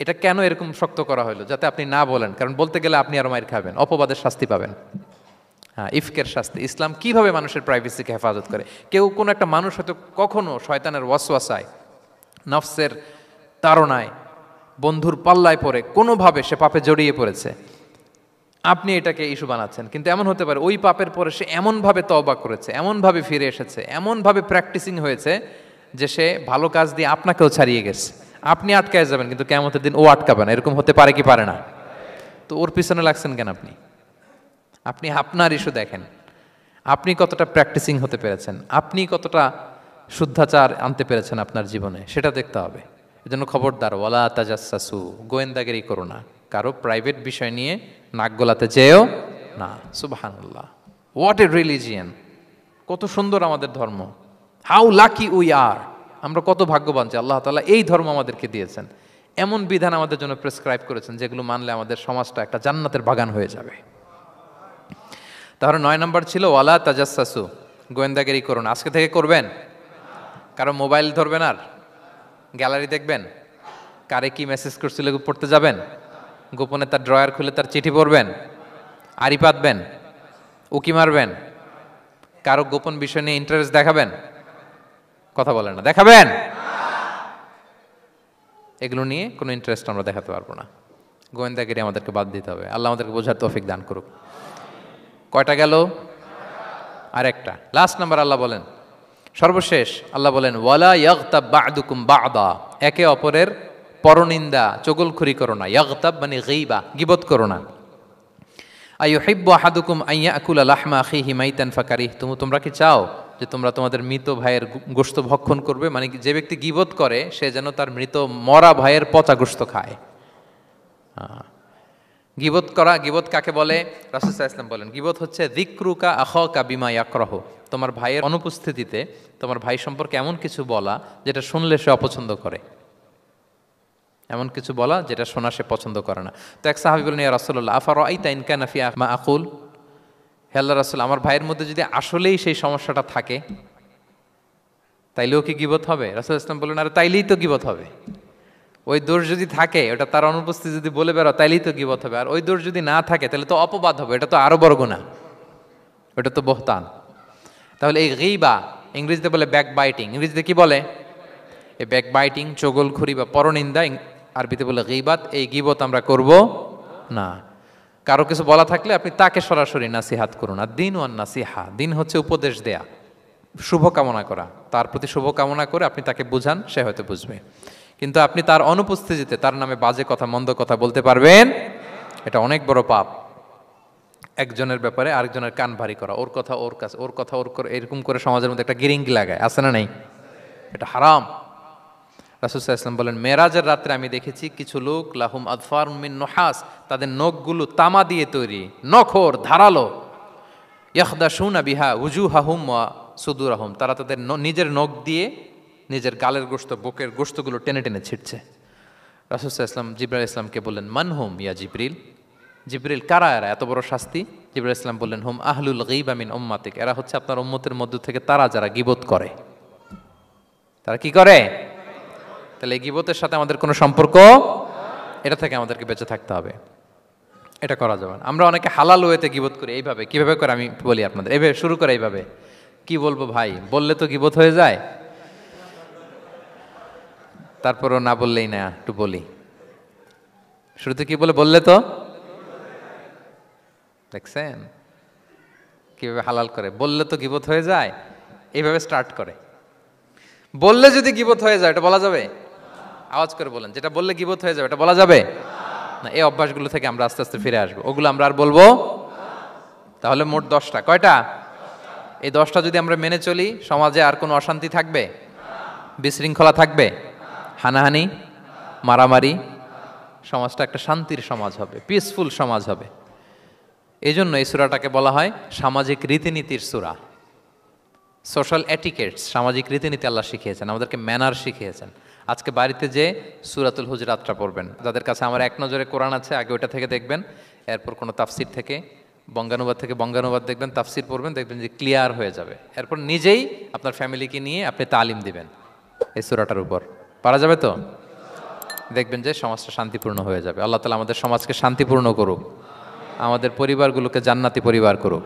এটা কেন এরকম শক্ত করা হলো, যাতে আপনি না বলেন, কারণ বলতে গেলে আপনি আরো মাইর খাবেন, অপবাদের শাস্তি পাবেন। হ্যাঁ, ইফকের শাস্তি। ইসলাম কিভাবে মানুষের প্রাইভেসিকে হেফাজত করে। কেউ কোনো একটা মানুষ হয়তো কখনো শয়তানের ওয়াসওয়াসায়, নফসের তাড়নায়, বন্ধুর পাল্লায় পড়ে কোনোভাবে সে পাপে জড়িয়ে পড়েছে, আপনি এটাকে ইস্যু বানাচ্ছেন। কিন্তু এমন হতে পারে ওই পাপের পরে সে এমনভাবে তওবা করেছে, এমনভাবে ফিরে এসেছে, এমনভাবে প্র্যাকটিসিং হয়েছে যে সে ভালো কাজ দিয়ে আপনাকেও ছাড়িয়ে গেছে। আপনি আটকায় যাবেন কিন্তু কিয়ামতের দিন ও আটকাবে না। এরকম হতে পারে কি পারে না? তো ওর পিছনে লাগছেন কেন আপনি? আপনি আপনার ইস্যু দেখেন, আপনি কতটা প্র্যাকটিসিং হতে পেরেছেন, আপনি কতটা শুদ্ধাচার আনতে পেরেছেন আপনার জীবনে, সেটা দেখতে হবে। এজন্য খবরদার, ওয়ালা তাজাসসু, গোয়েন্দাগিরি করো না, কারো প্রাইভেট বিষয় নিয়ে নাক গলাতে যেও না। সুবহানাল্লাহ, হোয়াট এ রিলিজিয়ান! কত সুন্দর আমাদের ধর্ম, হাউ লাকি উই আর! আমরা কত ভাগ্যবান যে আল্লাহ তাআলা এই ধর্ম আমাদেরকে দিয়েছেন, এমন বিধান আমাদের জন্য প্রেসক্রাইব করেছেন যেগুলো মানলে আমাদের সমাজটা একটা জান্নাতের বাগান হয়ে যাবে। তাহলে 9 নম্বর ছিল ওয়ালা তাজাসসু, গোয়েন্দাগিরি করুন। আজকে থেকে করবেন? কারো মোবাইল ধরবেন, আর গ্যালারি দেখবেন, কারে কি মেসেজ করছিল পড়তে যাবেন, গোপনে তার ড্রয়ার খুলে তার চিঠি পড়বেন, আড়ি পাতবেন, উকি মারবেন, কারো গোপন বিষয় নিয়ে ইন্টারেস্ট দেখাবেন? কথা বলেন না, দেখাবেন? এগুলো নিয়ে কোনো ইন্টারেস্ট আমরা দেখাতে পারবো না। গোয়েন্দাগিরি আমাদেরকে বাদ দিতে হবে। আল্লাহ আমাদেরকে বোঝার তৌফিক দান করুক। কয়টা গেল? আর একটা, লাস্ট নাম্বার। আল্লাহ বলেন, সর্বশেষ আল্লাহ বলেন, ওয়ালা ইয়াগতাব বা'দুকুম বা'দা, একে অপরের পরনিন্দা চগলখুরি করো না। ইয়াগতাব মানে গীবা, গীবত করো না। আইয়ুহিব্বু আহাদুকুম আইয়াকুলা লাহমা আখিহি মাইতান ফাকারিহতুম, তোমরা কি চাও যে তোমরা তোমাদের মৃত ভাইয়ের গোশত ভক্ষণ করবে? মানে যে ব্যক্তি গীবত করে সে যেন তার মৃত মরা ভাইয়ের পচা গোশত খায়। গীবত করা, গীবত কাকে বলে? রাসূল সাল্লাল্লাহু আলাইহি ওয়াসাল্লাম বলেন, গীবত হচ্ছে যিকরুকা আখাকা বিমা ইয়াকরাহু, তোমার ভাইয়ের অনুপস্থিতিতে তোমার ভাই সম্পর্কে এমন কিছু বলা যেটা শুনলে সে অপছন্দ করে, এমন কিছু বলা যেটা শোনা সে পছন্দ করে না। তো এক সাহাবী বলেন, ইয়া রাসূলুল্লাহ আফারাআইতা ইন কানা ফি মা আকুল, হে আল্লাহর রাসূল, আমার ভাইয়ের মধ্যে যদি আসলেই সেই সমস্যাটা থাকে তাইলেও কি গীবত হবে? রাসূল সাল্লাল্লাহু আলাইহি ওয়াসাল্লাম বলেন, আরে তাইলেই তো গীবত হবে। ওই দোষ যদি থাকে, ওটা তার অনুপস্থিতি যদি বলে বেরো তাইলেই তো গীবত হবে। আর ওই দোষ যদি না থাকে তাহলে তো অপবাদ হবে, এটা তো আরো বড় গুনাহ, ওটা তো বহতান। তাহলে এই গীবা ইংরেজিতে বলে ব্যাক বাইটিং। ইংরেজিতে কি বলে? এই ব্যাক বাইটিং, চগলখুরি বা পরনিন্দা, আরবিতে বলে গীবাত। এই গীবত আমরা করব না। কারো কিছু বলা থাকলে আপনি তাকে সরাসরি নাসিহাত করুন। আর দিন ওয়ান নাসিহা, দিন হচ্ছে উপদেশ দেয়া, শুভ কামনা করা, তার প্রতি শুভ কামনা করে আপনি তাকে বুঝান, সে হয়তো বুঝবে। কিন্তু আপনি তার অনুপস্থিতিতে তার নামে বাজে কথা, মন্দ কথা বলতে পারবেন? এটা অনেক বড় পাপ। একজনের ব্যাপারে আরেকজনের কান ভারী করা, ওর কথা ওর কাছে, ওর কথা ওর করে, এরকম করে সমাজের মধ্যে একটা গিরিঙ্গি লাগায়, আছে না নাই? এটা হারাম। রাসূল সাল্লাল্লাহু আলাইহি ওয়াসাল্লাম বলেন, মেরাজের রাত্রে আমি দেখেছি কিছু লোক লাহুম আদফার মিন নুহাস, তাদের নখগুলো তামা দিয়ে তৈরি, নখর ধারালো, ইয়াখদাশুনা বিহা উজুহাহুম ওয়া সুদুরাহুম, তারা তাদের নিজের নখ দিয়ে নিজের গালের গোশত, বুকের গোশতগুলো টেনে টেনে ছিটছে। রাসূল সাল্লাল্লাহু আলাইহি ওয়াসাল্লাম জিবরাইল আলাইহিস সালামকে বললেন, মানহুম ইয়া জিবরিল, জিবরিল কারা এরা, এত বড় শাস্তি? জিবরাইল আলাইহিস সালাম বললেন, হুম আহলুল গীবা মিন উম্মাতিক, এরা হচ্ছে আপনার উম্মতের মধ্য থেকে তারা যারা গীবত করে। তারা কি করে? তাহলে এই গীবতের সাথে আমাদের কোনো সম্পর্ক, এটা থেকে আমাদেরকে বেঁচে থাকতে হবে, এটা করা যাবে না। আমরা অনেকে হালাল ওয়েতে গীবত করি। এইভাবে কিভাবে করে আমি বলি আপনাদের, এইভাবে শুরু করে, এইভাবে কি বলবো ভাই, বললে তো গীবত হয়ে যায়, তারপরও না বললেই না, একটু বলি। শুরুতে কি বলে? বললে তো, দেখছেন কিভাবে হালাল করে, বললে তো গীবত হয়ে যায়, এইভাবে স্টার্ট করে। বললে যদি গীবত হয়ে যায় এটা বলা যাবে? আওয়াজ করে বলেন, যেটা বললে গীবত হয়ে যাবে এটা বলা যাবে না। এই অভ্যাসগুলো থেকে আমরা আস্তে আস্তে ফিরে আসবো, ওগুলো আমরা আর বলবো। তাহলে মোট 10টা, কয়টা? এই 10টা যদি আমরা মেনে চলি, সমাজে আর কোনো অশান্তি থাকবে? বিশৃঙ্খলা থাকবে? হানাহানি, মারামারি? সমাজটা একটা শান্তির সমাজ হবে, পিসফুল সমাজ হবে। এই জন্য এই সূরাটাকে বলা হয় সামাজিক রীতিনীতির সূরা। সোশ্যাল এটিকেটস, সামাজিক রীতিনীতি আল্লাহ শিখিয়েছেন, আমাদেরকে ম্যানার শিখিয়েছেন। আজকে বাড়িতে যে সূরাতুল হুজরাতটা পড়বেন, যাদের কাছে আমার এক নজরে কোরআন আছে আগে ওইটা থেকে দেখবেন, এরপর কোনো তাফসির থেকে বঙ্গানুবাদ থেকে বঙ্গানুবাদ দেখবেন, তাফসির পড়বেন, দেখবেন যে ক্লিয়ার হয়ে যাবে। এরপর নিজেই আপনার ফ্যামিলিকে নিয়ে আপনি তালিম দিবেন এই সূরাটার উপর। পারা যাবে তো? দেখবেন যে সমাজটা শান্তিপূর্ণ হয়ে যাবে। আল্লাহ তাআলা আমাদের সমাজকে শান্তিপূর্ণ করুক, আমাদের পরিবারগুলোকে জান্নাতি পরিবার করুক।